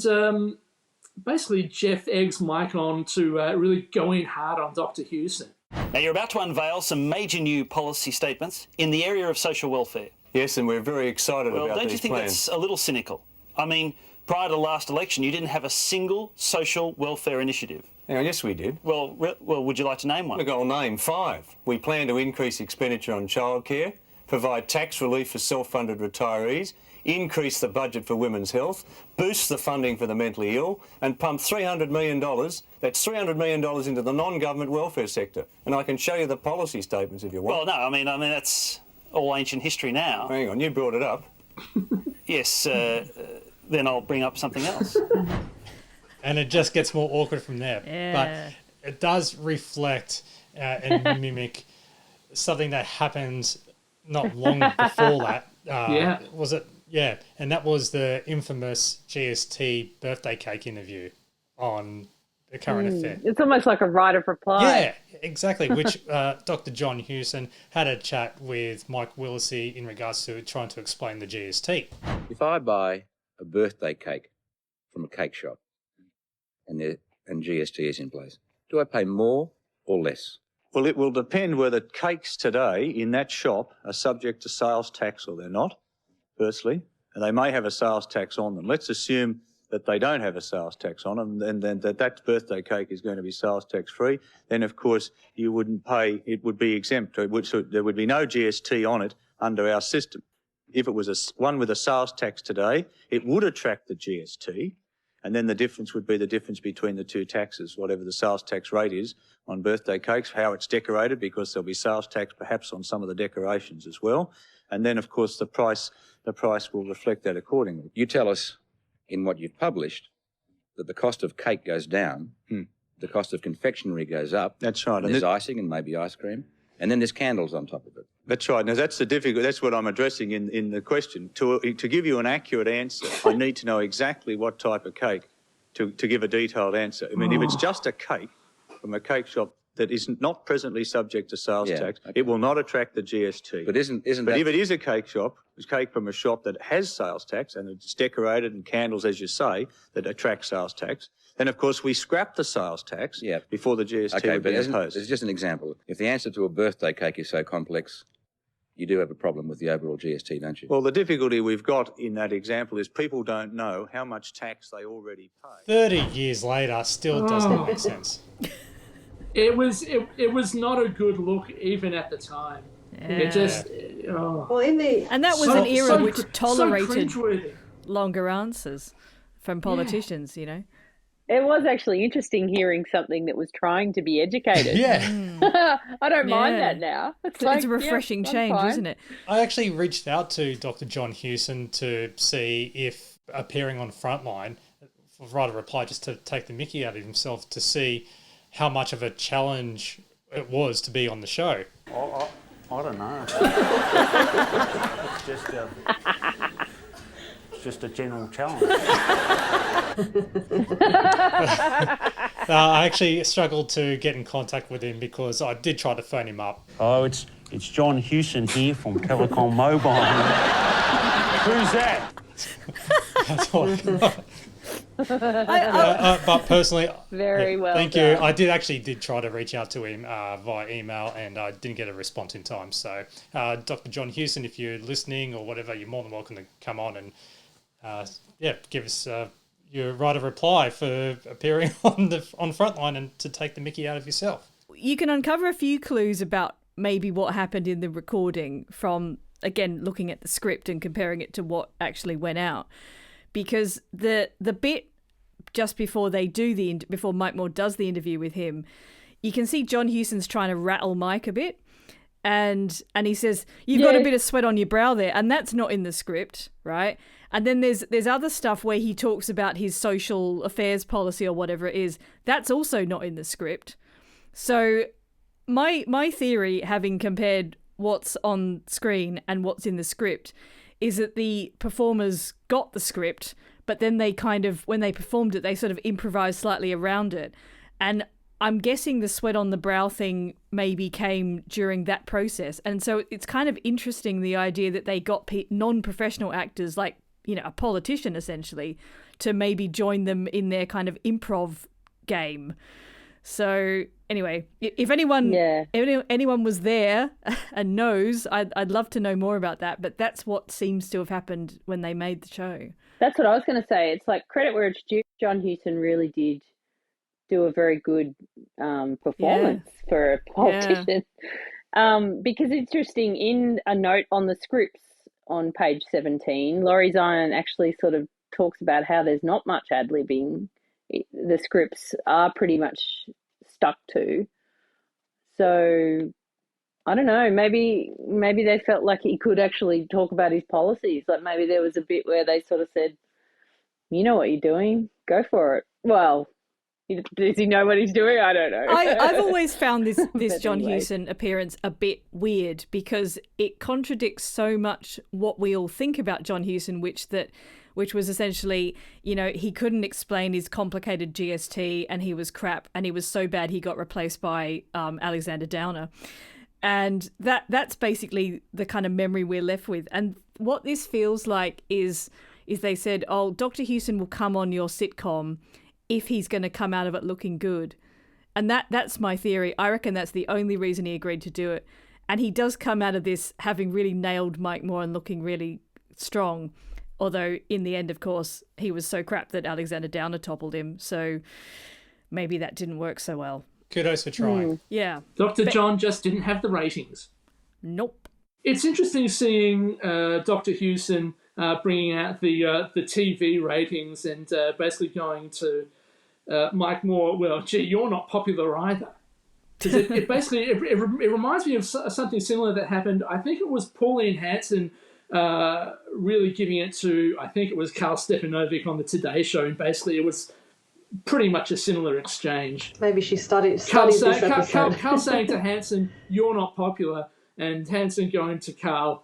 basically Jeff eggs Mike on to really go in hard on Dr. Hewson. Now, you're about to unveil some major new policy statements in the area of social welfare. Yes, and we're very excited about these plans. Well, don't you think that's a little cynical? I mean, prior to last election, you didn't have a single social welfare initiative. Hang on, yes, we did. Well, would you like to name one? Look, I'll name 5. We plan to increase expenditure on childcare, provide tax relief for self-funded retirees, increase the budget for women's health, boost the funding for the mentally ill, and pump $300 million, that's $300 million into the non-government welfare sector. And I can show you the policy statements if you want. Well, no, I mean that's all ancient history now. Hang on, you brought it up. Yes, then I'll bring up something else. And it just gets more awkward from there. Yeah. But it does reflect and mimic something that happened not long before that. Was it? Yeah, and that was the infamous GST birthday cake interview on The Current Affair. It's almost like a right of reply. Yeah, exactly, which Dr. John Hewson had a chat with Mike Willisey in regards to trying to explain the GST. If I buy a birthday cake from a cake shop and GST is in place, do I pay more or less? Well, it will depend whether cakes today in that shop are subject to sales tax or they're not, firstly, and they may have a sales tax on them. Let's assume that they don't have a sales tax on them, and then that birthday cake is going to be sales tax free. Then, of course, you wouldn't pay, it would be exempt, there would be no GST on it under our system. If it was one with a sales tax today, it would attract the GST, and then the difference would be the difference between the two taxes, whatever the sales tax rate is on birthday cakes, how it's decorated, because there'll be sales tax perhaps on some of the decorations as well. And then, of course, the price will reflect that accordingly. You tell us in what you've published that the cost of cake goes down, the cost of confectionery goes up. That's right. And there's icing and maybe ice cream, and then there's candles on top of it. That's right. Now, that's what I'm addressing in the question. To give you an accurate answer, I need to know exactly what type of cake to give a detailed answer. I mean, if it's just a cake from a cake shop that is not presently subject to sales tax, it will not attract the GST. But But if it is a cake from a shop that has sales tax and it's decorated and candles, as you say, that attract sales tax, then of course we scrap the sales tax before the GST would be imposed. It's just an example. If the answer to a birthday cake is so complex, you do have a problem with the overall GST, don't you? Well, the difficulty we've got in that example is people don't know how much tax they already pay. 30 years later, still doesn't make sense. It was not a good look even at the time. Yeah. It just Well, and that was an era which tolerated longer answers from politicians. You know, it was actually interesting hearing something that was trying to be educated. I don't mind that now. It's a refreshing change, isn't it? I actually reached out to Dr. John Hewson to see if appearing on Frontline, write a reply just to take the mickey out of himself, to see how much of a challenge it was to be on the show. I don't know. It's just a general challenge. I actually struggled to get in contact with him because I did try to phone him up. Oh, it's John Hewson here from Telecom Mobile. Who's that? That's all I got. But personally, very well. Thank done. you. I did try to reach out to him via email, and I didn't get a response in time. So, Dr. John Hewson, if you're listening or whatever, you're more than welcome to come on and give us your right of reply for appearing on Frontline and to take the mickey out of yourself. You can uncover a few clues about maybe what happened in the recording from, again, looking at the script and comparing it to what actually went out. Because the bit just before before Mike Moore does the interview with him, you can see John Hewson's trying to rattle Mike a bit. And he says, you've got a bit of sweat on your brow there. And that's not in the script, right? And then there's other stuff where he talks about his social affairs policy or whatever it is. That's also not in the script. So my theory, having compared what's on screen and what's in the script, is that the performers got the script, but then they kind of, when they performed it, they sort of improvised slightly around it. And I'm guessing the sweat on the brow thing maybe came during that process. And so it's kind of interesting, the idea that they got non-professional actors, like, you know, a politician essentially, to maybe join them in their kind of improv game. So anyway, if anyone was there and knows, I'd love to know more about that. But that's what seems to have happened when they made the show. That's what I was going to say. It's like, credit where it's due. John Hewson really did do a very good performance for a politician. Because it's interesting, in a note on the scripts on page 17, Laurie Zion actually sort of talks about how there's not much ad-libbing. The scripts are pretty much stuck to. So I don't know, maybe they felt like he could actually talk about his policies. Like, maybe there was a bit where they sort of said, you know what you're doing, go for it. Well, does he know what he's doing? I don't know. I've always found this John Hewson appearance a bit weird, because it contradicts so much what we all think about John Hewson, which was essentially, you know, he couldn't explain his complicated GST and he was crap and he was so bad he got replaced by Alexander Downer. And that's basically the kind of memory we're left with. And what this feels like is they said, oh, Dr. Hewson will come on your sitcom if he's going to come out of it looking good. And that's my theory. I reckon that's the only reason he agreed to do it. And he does come out of this having really nailed Mike Moore and looking really strong. Although in the end, of course, he was so crap that Alexander Downer toppled him. So maybe that didn't work so well. Kudos for trying. Yeah. Dr. John just didn't have the ratings. Nope. It's interesting seeing Dr. Hewson bringing out the TV ratings and basically going to Mike Moore, well, gee, you're not popular either. Because it basically reminds me of something similar that happened. I think it was Pauline Hanson really giving it to, I think it was Carl Stepanovic on the Today Show, and basically it was pretty much a similar exchange. Maybe she studied Carl this episode. Carl saying to Hanson, you're not popular, and Hanson going to Carl,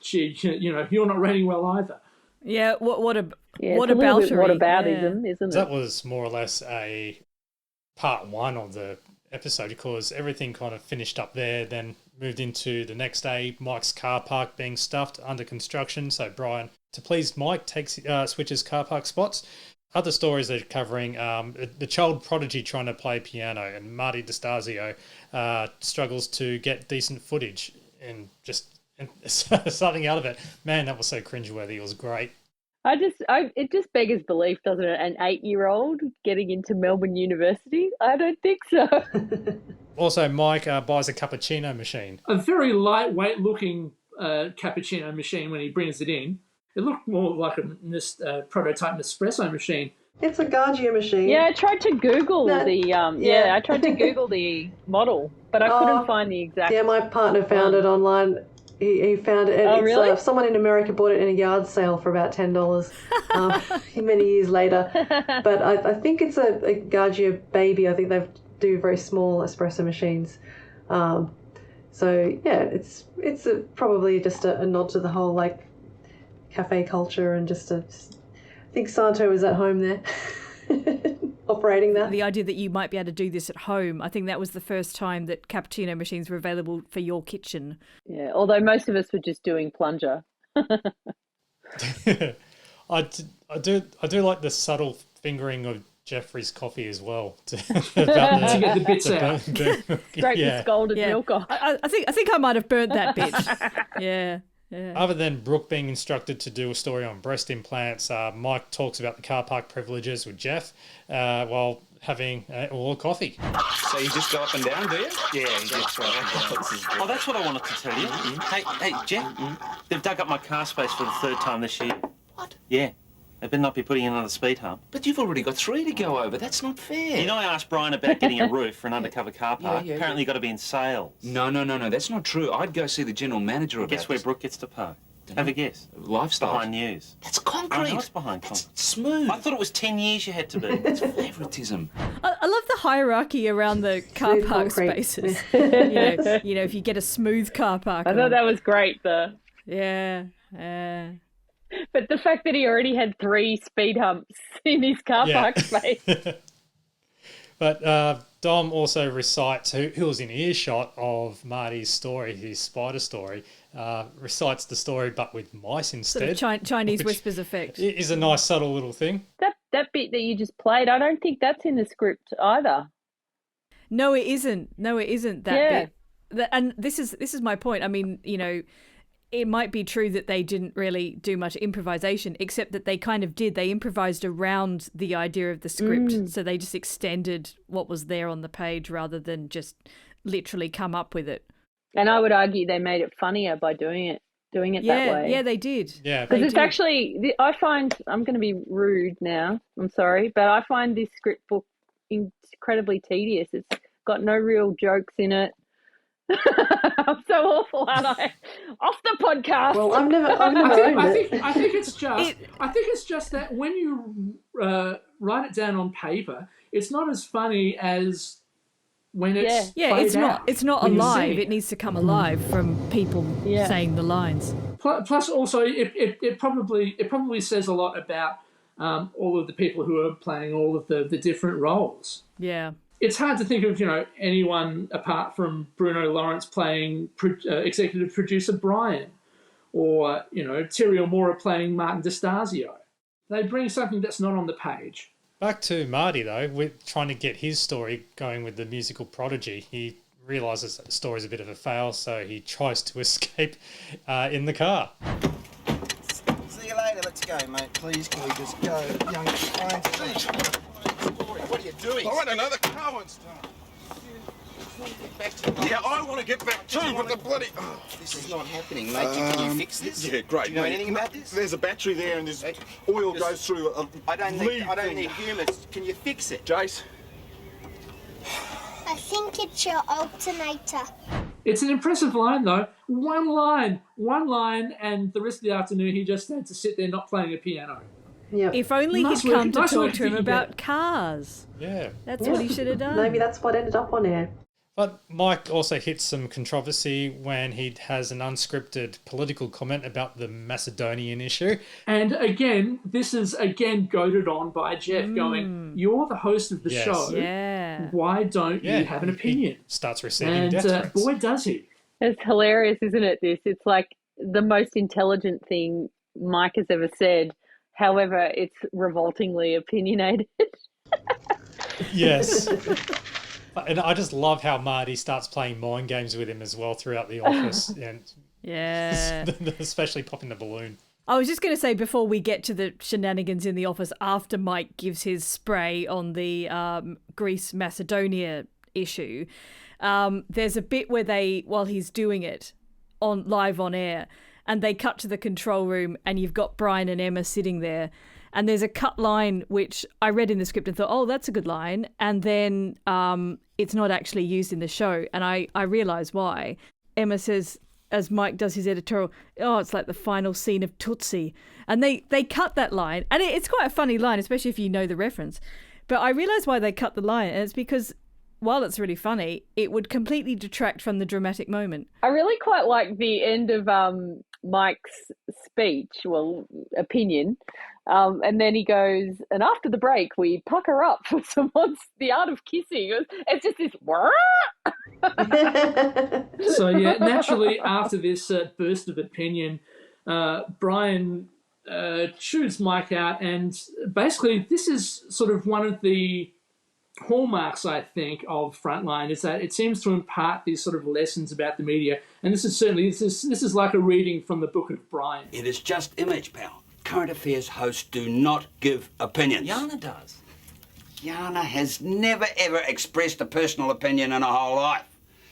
gee, you know, you're not rating well either. Yeah, what about whataboutism, isn't it? That was more or less a part one of the episode, because everything kind of finished up there, then moved into the next day, Mike's car park being stuffed under construction. So Brian, to please Mike, switches car park spots. Other stories they're covering, the child prodigy trying to play piano, and Marty DeStasio struggles to get decent footage and something out of it. Man, that was so cringeworthy. It was great. It just beggars belief, doesn't it? An 8-year-old getting into Melbourne University? I don't think so. Also, Mike buys a cappuccino machine. A very lightweight looking cappuccino machine when he brings it in. It looked more like a prototype Nespresso machine. It's a Gargia machine. Yeah, I tried to Google I tried to Google the model, but I couldn't find the exact. Yeah, my partner found it online. He found it. Oh, really? Someone in America bought it in a yard sale for about $10 many years later. But I think it's a Gargia baby. I think they do very small espresso machines. So yeah, it's probably just a nod to the whole like cafe culture, and I think Santo is at home there. Operating that. The idea that you might be able to do this at home, I think that was the first time that cappuccino machines were available for your kitchen. Yeah, although most of us were just doing plunger. I do like the subtle fingering of Jeffrey's coffee as well to get the bits out. Scrape the scalded milk off. I think I might have burnt that bit. Yeah. Other than Brooke being instructed to do a story on breast implants, Mike talks about the car park privileges with Jeff while having a coffee. So you just go up and down, do you? Yeah, exactly. Oh, that's what I wanted to tell you. Hey, Jeff, they've dug up my car space for the 3rd time this year. What? Yeah. They better not be putting in another speed hump. But you've already got 3 to go over. That's not fair. You know, I asked Brian about getting a roof for an undercover car park. Apparently, you've got to be in sales. No, that's not true. I'd go see the general manager about Guess where Brooke gets to park? Have a guess. Lifestyle. Behind news. That's concrete. I know it's behind concrete. It's smooth. I thought it was 10 years you had to be. It's favouritism. I love the hierarchy around the car park spaces. you know, if you get a smooth car park. I thought that was great, though. Yeah. But the fact that he already had 3 speed humps in his car park space. But Dom also recites, who was in earshot of Marty's story, his spider story, recites the story but with mice instead. Sort of Chinese whispers effect. Is a nice subtle little thing. That bit that you just played, I don't think that's in the script either. No, it isn't. That bit. And this is my point. I mean, you know, it might be true that they didn't really do much improvisation, except that they kind of did. They improvised around the idea of the script. So they just extended what was there on the page rather than just literally come up with it. And I would argue they made it funnier by doing it that way. Yeah, they did. Yeah. Because it's actually, I find, I'm going to be rude now, I'm sorry, but I find this script book incredibly tedious. It's got no real jokes in it. I'm so awful, aren't I? Off the podcast. Well, I've never I think it's just that when you write it down on paper, it's not as funny as when it's it's not alive. It needs to come alive from people saying the lines. Plus, also, it probably says a lot about all of the people who are playing all of the different roles. Yeah. It's hard to think of, you know, anyone apart from Bruno Lawrence playing executive producer Brian, or, you know, Terry O'Mora playing Martin DeStasio. They bring something that's not on the page. Back to Marty, though, with trying to get his story going with the musical prodigy. He realises that the story's a bit of a fail, so he tries to escape in the car. See you later. Let's go, mate. Please, can we just go? Young, what are you doing? I don't know. The car won't start. Yeah, I want to get back too, but the bloody... Oh. This is not happening, mate. Can you fix this? Yeah, great. Do you know anything about this? There's a battery there and there's oil goes through a I don't need humours. Can you fix it? Jace? I think it's your alternator. It's an impressive line, though. One line, and the rest of the afternoon he just had to sit there not playing a piano. Yep. If only he'd come to talk to him about cars. Yeah. That's what he should have done. Maybe that's what ended up on air. But Mike also hits some controversy when he has an unscripted political comment about the Macedonian issue. And again, this is goaded on by Jeff going, you're the host of the show. Yeah. Why don't you have an opinion? He starts receiving death threats. Boy, does he. It's hilarious, isn't it, this? It's like the most intelligent thing Mike has ever said. However, it's revoltingly opinionated. Yes. And I just love how Marty starts playing mind games with him as well throughout the office. And especially popping the balloon. I was just going to say, before we get to the shenanigans in the office, after Mike gives his spray on the Greece-Macedonia issue, there's a bit where while he's doing it, live on air, and they cut to the control room and you've got Brian and Emma sitting there. And there's a cut line, which I read in the script and thought, oh, that's a good line. And then it's not actually used in the show. And I realised why. Emma says, as Mike does his editorial, oh, it's like the final scene of Tootsie. And they cut that line. And it's quite a funny line, especially if you know the reference. But I realised why they cut the line. And it's because while it's really funny, it would completely detract from the dramatic moment. I really quite like the end of Mike's speech, opinion. And then he goes, and after the break, we pucker up for the art of kissing. It's just this. So, yeah, naturally, after this burst of opinion, Brian chews Mike out, and basically this is sort of one of the hallmarks, I think, of Frontline, is that it seems to impart these sort of lessons about the media, and this is like a reading from the book of Brian. It is just image, pal. Current affairs hosts do not give opinions. Yana does. Yana has never ever expressed a personal opinion in her whole life.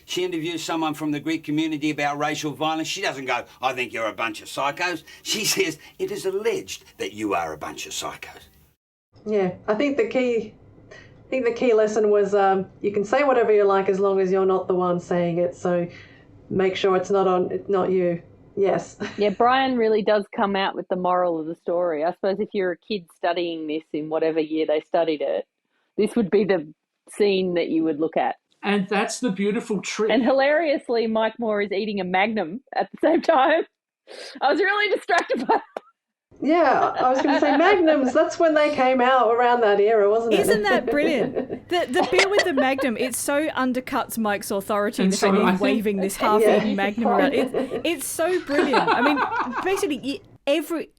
She interviews someone from the Greek community about racial violence. She doesn't go, I think you're a bunch of psychos. She says, it is alleged that you are a bunch of psychos. Yeah, I think the key lesson was you can say whatever you like as long as you're not the one saying it. So make sure it's not you. Yes. Yeah, Brian really does come out with the moral of the story. I suppose if you're a kid studying this in whatever year they studied it, this would be the scene that you would look at. And that's the beautiful trick. And hilariously, Mike Moore is eating a Magnum at the same time. I was really distracted by that. Yeah, I was going to say Magnums. That's when they came out around that era, wasn't it? Isn't that brilliant? The bit with the Magnum, it so undercuts Mike's authority. The fact that he's waving this half-eaten Magnum around. It's so brilliant. I mean, basically,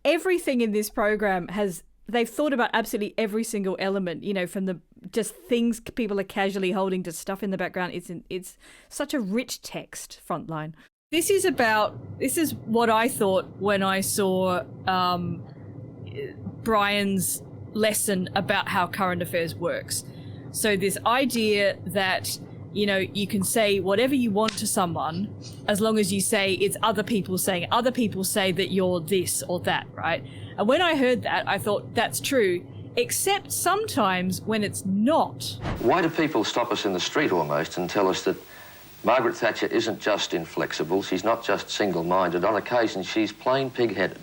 everything in this program they've thought about absolutely every single element, from the just things people are casually holding to stuff in the background. It's such a rich text, Frontline. This is what I thought when I saw Brian's lesson about how current affairs works. So this idea that, you can say whatever you want to someone as long as you say it's other people saying, other people say that you're this or that, right? And when I heard that, I thought that's true, except sometimes when it's not. Why do people stop us in the street almost and tell us that Margaret Thatcher isn't just inflexible, she's not just single-minded. On occasion, she's plain pig-headed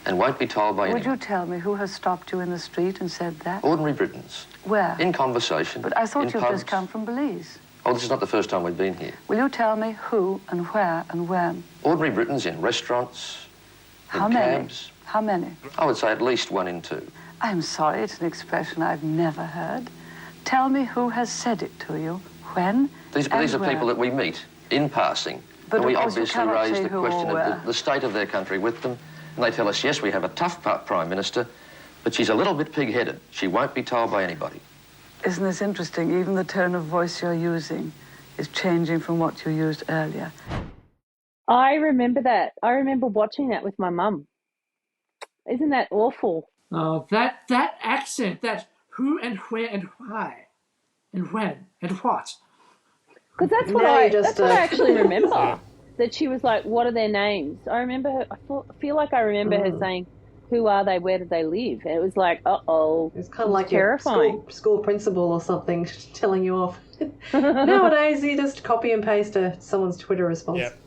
and won't be told by anyone. Would you tell me who has stopped you in the street and said that? Ordinary Britons. Where? In conversation. But I thought you've pubs. just come from Belize. Oh, this is not the first time we've been here. Will you tell me who and where and when? Ordinary Britons in restaurants, How in many? cabs. How many? I would say at least 1 in 2. I'm sorry, it's an expression I've never heard. Tell me who has said it to you, when, These are people that we meet in passing. But and we of course you obviously cannot raise say the who question or of the state of their country with them. And they tell us, yes, we have a tough Prime Minister, but she's a little bit pig-headed. She won't be told by anybody. Isn't this interesting? Even the tone of voice you're using is changing from what you used earlier. I remember that. I remember watching that with my mum. Isn't that awful? Oh, that accent, that who and where and why and when and what. Because that's what I actually remember. That she was like, what are their names? I remember her, I feel like I remember her saying, who are they, where do they live? And it was like, uh-oh. It's kind of like terrifying. a school principal or something telling you off. Nowadays, you just copy and paste someone's Twitter response. Yep.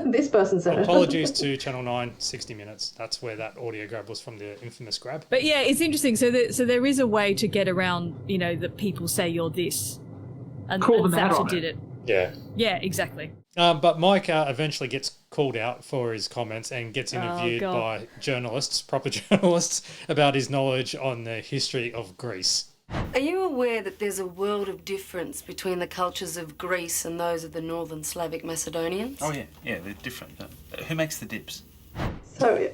This person said it. Apologies to Channel 9, 60 Minutes. That's where that audio grab was from, the infamous grab. But yeah, it's interesting. So there is a way to get around, that people say you're this. And Thatcher did it. Yeah. Yeah, exactly. But Mike eventually gets called out for his comments and gets interviewed by proper journalists, about his knowledge on the history of Greece. Are you aware that there's a world of difference between the cultures of Greece and those of the northern Slavic Macedonians? Oh, yeah, they're different. Who makes the dips? So,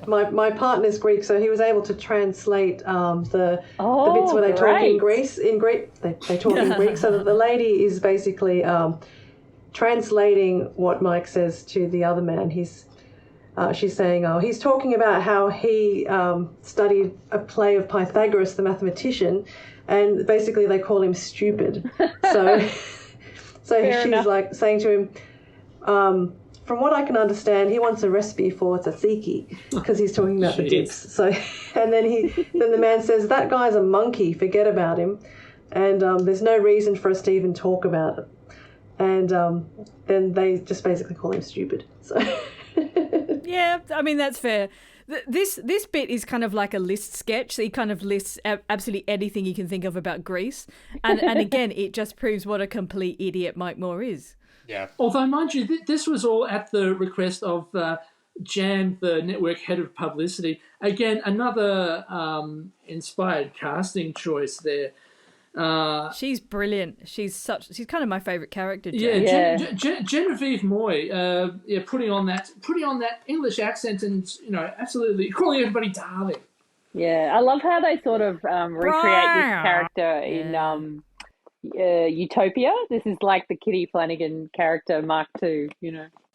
my partner's Greek, so he was able to translate the bits where they talk in Greece. They talk in Greek, so that the lady is basically translating what Mike says to the other man. She's saying, he's talking about how he studied a play of Pythagoras, the mathematician, and basically they call him stupid. So she's like saying to him, from what I can understand, he wants a recipe for tzatziki because he's talking about the dips. So, and then the man says, that guy's a monkey, forget about him, and there's no reason for us to even talk about it. And then they just basically call him stupid. So. Yeah, I mean, that's fair. This bit is kind of like a list sketch. He kind of lists absolutely anything you can think of about Greece. And again, it just proves what a complete idiot Mike Moore is. Yeah. Although, mind you, this was all at the request of Jan, the network head of publicity. Again, another inspired casting choice there. She's brilliant. She's kind of my favourite character. Genevieve Moy, putting on that English accent and absolutely calling everybody darling. Yeah, I love how they sort of recreate this character in Utopia. This is like the Kitty Flanagan character Mark II,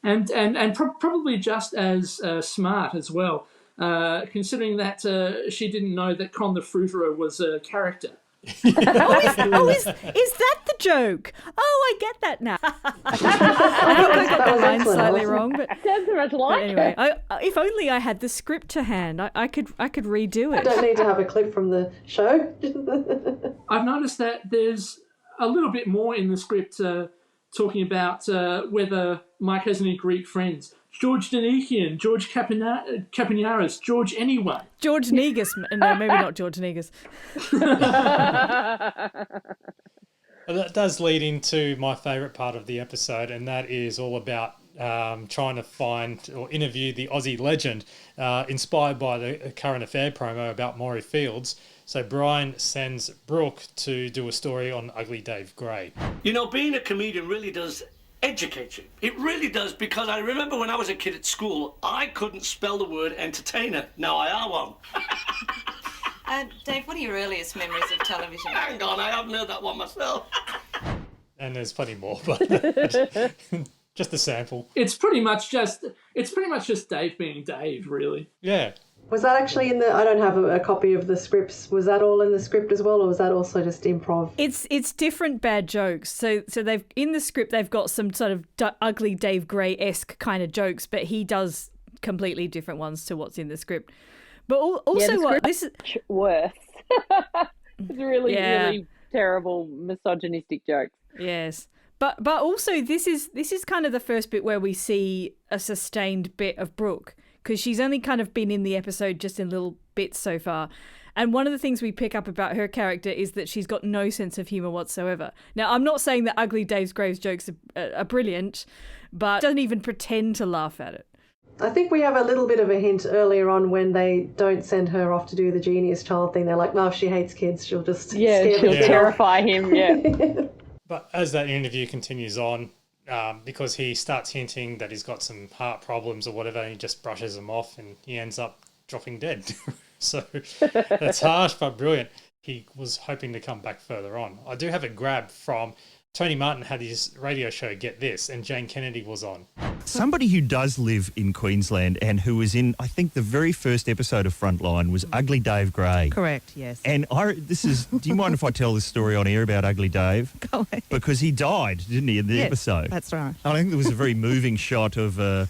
and probably just as smart as well, considering that she didn't know that Con the Fruiterer was a character. Is that the joke? Oh, I get that now. I think I got the line slightly wrong, but sounds much like anyway, if only I had the script to hand, I could redo it. I don't need to have a clip from the show. I've noticed that there's a little bit more in the script talking about whether Mike has any Greek friends. George Danikian, George Kapiniaris, George anyone. George Negus. No, maybe not George Negus. That does lead into my favourite part of the episode, and that is all about trying to find or interview the Aussie legend, inspired by the current affair promo about Maury Fields. So Brian sends Brooke to do a story on Ugly Dave Gray. Being a comedian really does educate you. It really does, because I remember when I was a kid at school, I couldn't spell the word entertainer. Now I are one. Dave, what are your earliest memories of television? Hang on, I haven't heard that one myself. And there's plenty more, but just a sample. It's pretty much just Dave being Dave, really. Yeah. Was that actually in the... I don't have a copy of the scripts. Was that all in the script as well, or was that also just improv? It's different bad jokes. So they've in the script they've got some sort of Ugly Dave Gray-esque kind of jokes, but he does completely different ones to what's in the script. But also this is worse. It's really terrible misogynistic jokes. Yes. But also this is kind of the first bit where we see a sustained bit of Brooke, because she's only kind of been in the episode just in little bits so far. And one of the things we pick up about her character is that she's got no sense of humour whatsoever. Now, I'm not saying that Ugly Dave Gray's jokes are brilliant, but doesn't even pretend to laugh at it. I think we have a little bit of a hint earlier on when they don't send her off to do the genius child thing. They're like, no, if she hates kids, she'll just she'll terrify him, But as that interview continues on, because he starts hinting that he's got some heart problems or whatever, he just brushes them off and he ends up dropping dead. So that's harsh but brilliant. He was hoping to come back further on. I do have a grab from Tony Martin had his radio show Get This, and Jane Kennedy was on. Somebody who does live in Queensland and who was in, I think, the very first episode of Frontline was Ugly Dave Gray. Correct, yes. And do you mind if I tell this story on air about Ugly Dave? Go ahead. Because he died, didn't he, in the episode? That's right. I think there was a very moving shot of a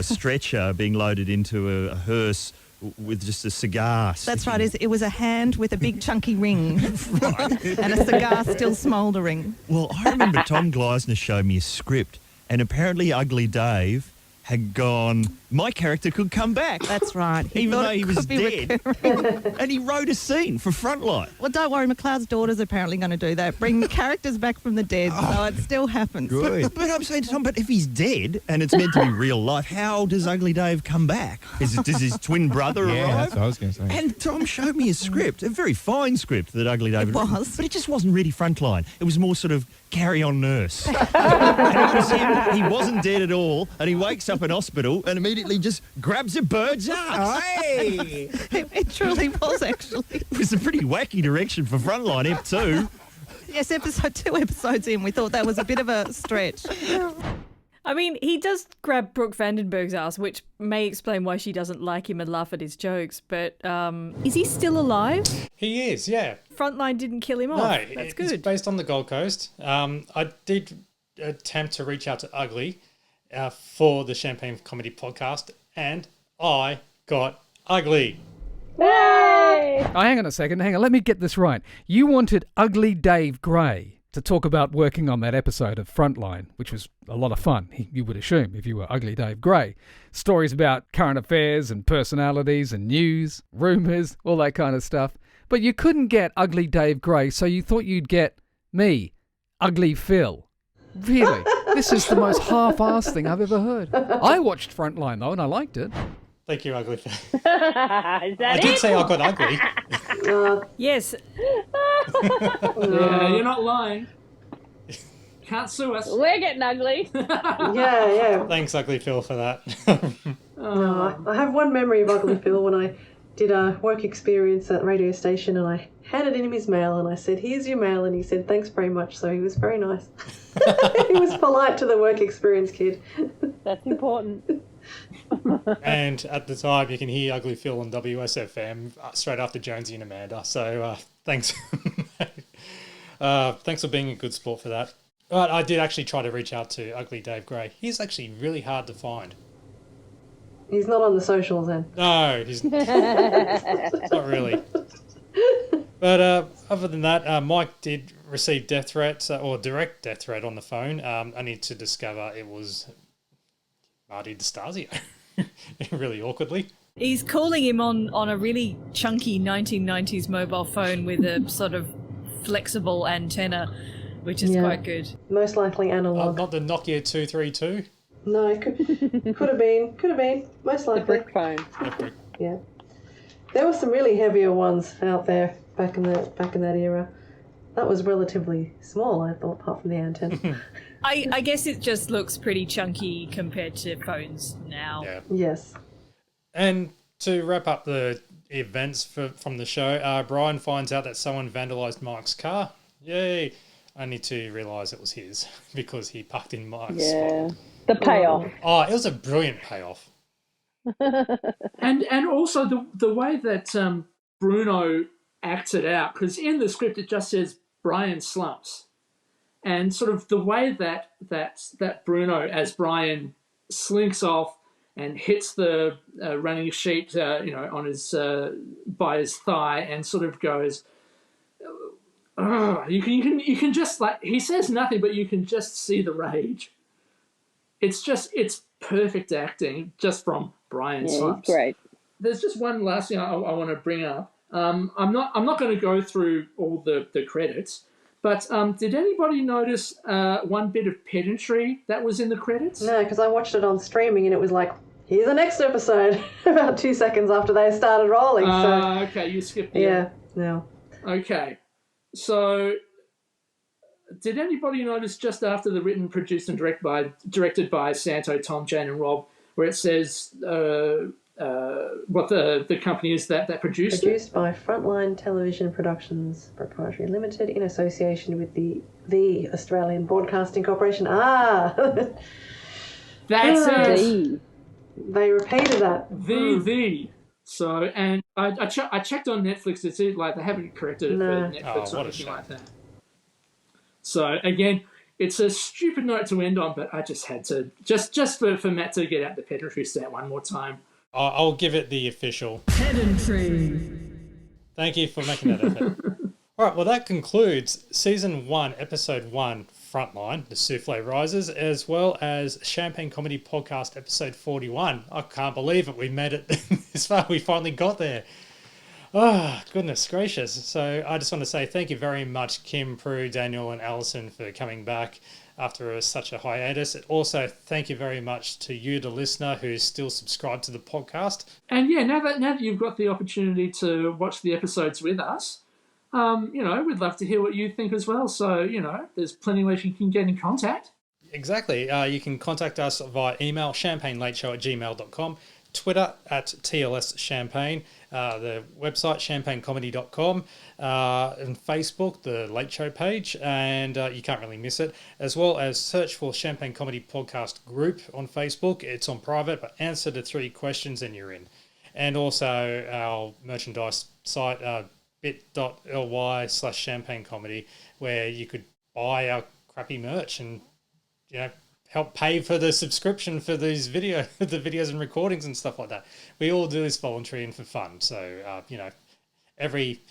stretcher being loaded into a hearse with just a cigar. That's right. It was a hand with a big chunky ring and a cigar still smouldering. Well, I remember Tom Gleisner showed me a script, and apparently Ugly Dave had gone, my character could come back. That's right. Even though he was dead. And he wrote a scene for Frontline. Well, don't worry, McLeod's daughter's apparently going to do that. Bring characters back from the dead, so it still happens. Good. But I'm saying to Tom, but if he's dead and it's meant to be real life, how does Ugly Dave come back? Does his twin brother arrive? That's what I was going to say. And Tom showed me a script, a very fine script that Ugly Dave had written, but it just wasn't really Frontline. It was more sort of Carry On Nurse. And it was him. He wasn't dead at all, and he wakes up in hospital and immediately just grabs a bird's ass. Hey! It truly was, actually. It was a pretty wacky direction for Frontline, Ep 2. Yes, 2 episodes in, we thought that was a bit of a stretch. I mean, he does grab Brooke Vandenberg's ass, which may explain why she doesn't like him and laugh at his jokes, but is he still alive? He is, yeah. Frontline didn't kill him off. No, that's it's good. based on the Gold Coast. I did attempt to reach out to Ugly for the Champagne Comedy Podcast, and I got Ugly. Yay! Oh, hang on a second. Let me get this right. You wanted Ugly Dave Gray to talk about working on that episode of Frontline, which was a lot of fun, you would assume, if you were Ugly Dave Gray. Stories about current affairs and personalities and news, rumours, all that kind of stuff. But you couldn't get Ugly Dave Gray, so you thought you'd get me, Ugly Phil. Really? This is the most half-assed thing I've ever heard. I watched Frontline, though, and I liked it. Thank you, Ugly Phil. Is that I did say I got ugly. Yes. Yeah, you're not lying. Can't sue us. We're getting ugly. Yeah. Thanks, Ugly Phil, for that. No, I have one memory of Ugly Phil when I did a work experience at the radio station, and I handed in him his mail and I said, "Here's your mail," and he said, "Thanks very much." So he was very nice. He was polite to the work experience kid. That's important. And at the time, you can hear Ugly Phil on WSFM straight after Jonesy and Amanda. So thanks. Thanks for being a good sport for that. But I did actually try to reach out to Ugly Dave Gray. He's actually really hard to find. He's not on the socials then. No, he's not really. But other than that, Mike did receive death threats or direct death threat on the phone. Only to discover it was Marty DeStasio, really awkwardly. He's calling him on a really chunky 1990s mobile phone with a sort of flexible antenna, which is quite good. Most likely analog. Not the Nokia 232. No, it could have been. Most likely. The brick phone. Yeah. There were some really heavier ones out there back in that era. That was relatively small, I thought, apart from the antenna. I guess it just looks pretty chunky compared to phones now. Yeah. Yes. And to wrap up the events from the show, Brian finds out that someone vandalised Mike's car. Yay! Only to realise it was his because he parked in Mike's spot. The payoff. Oh, it was a brilliant payoff. and also the way that Bruno acted out, because in the script it just says Brian slumps, and sort of the way that Bruno as Brian slinks off and hits the running sheet, on his by his thigh, and sort of goes. You can just, like, he says nothing, but you can just see the rage. It's perfect acting just from Brian Slumps. Great. There's just one last thing I want to bring up. I'm not going to go through all the credits, but did anybody notice one bit of pedantry that was in the credits? No, because I watched it on streaming and it was like, here's the next episode, about 2 seconds after they started rolling. Okay, you skipped the Yeah, no. Okay, so did anybody notice just after the written, produced and directed by Santo, Tom, Jane and Rob, where it says what the company is that produced it? Produced by Frontline Television Productions Proprietary Limited in association with the Australian Broadcasting Corporation. That's it. They repeated that. So, and I checked on Netflix to see, like, they haven't corrected it for Netflix or anything like that. So, again, it's a stupid note to end on, but I just had to, just for Matt to get out the pedantry stat one more time. I'll give it the official pedantry. Thank you for making that effort. All right, well, that concludes Season 1, Episode 1, Frontline, The Souffle Rises, as well as Champagne Comedy Podcast, Episode 41. I can't believe it. We made it this far. We finally got there. Oh, goodness gracious. So I just want to say thank you very much, Kim, Prue, Daniel and Alison, for coming back after such a hiatus. Also, thank you very much to you, the listener, who's still subscribed to the podcast. And yeah, now that you've got the opportunity to watch the episodes with us, we'd love to hear what you think as well. So, there's plenty of ways you can get in contact. Exactly. You can contact us via email, champagnelateshow@gmail.com, Twitter @TLSChampagne, the website champagnecomedy.com, and Facebook, the Late Show page, and you can't really miss it, as well as search for Champagne Comedy Podcast group on Facebook. It's on private, but answer the 3 questions and you're in. And also our merchandise site, bit.ly/champagnecomedy, where you could buy our crappy merch and help pay for the subscription for these the videos and recordings and stuff like that. We all do this voluntary and for fun. So, every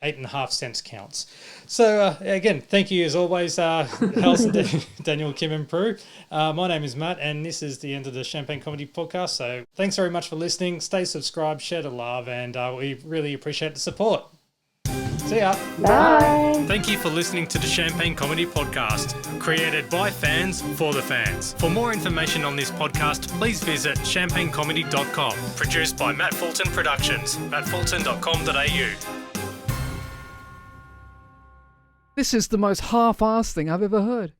8.5 cents counts. So, again, thank you as always, Alison, Daniel, Kim and Prue. My name is Matt, and this is the end of the Champagne Comedy Podcast. So thanks very much for listening. Stay subscribed, share the love, and we really appreciate the support. See See ya. Bye. Thank you for listening to the Champagne Comedy Podcast, created by fans for the fans. For more information on this podcast, please visit champagnecomedy.com. Produced by Matt Fulton Productions, mattfulton.com.au. This is the most half-assed thing I've ever heard.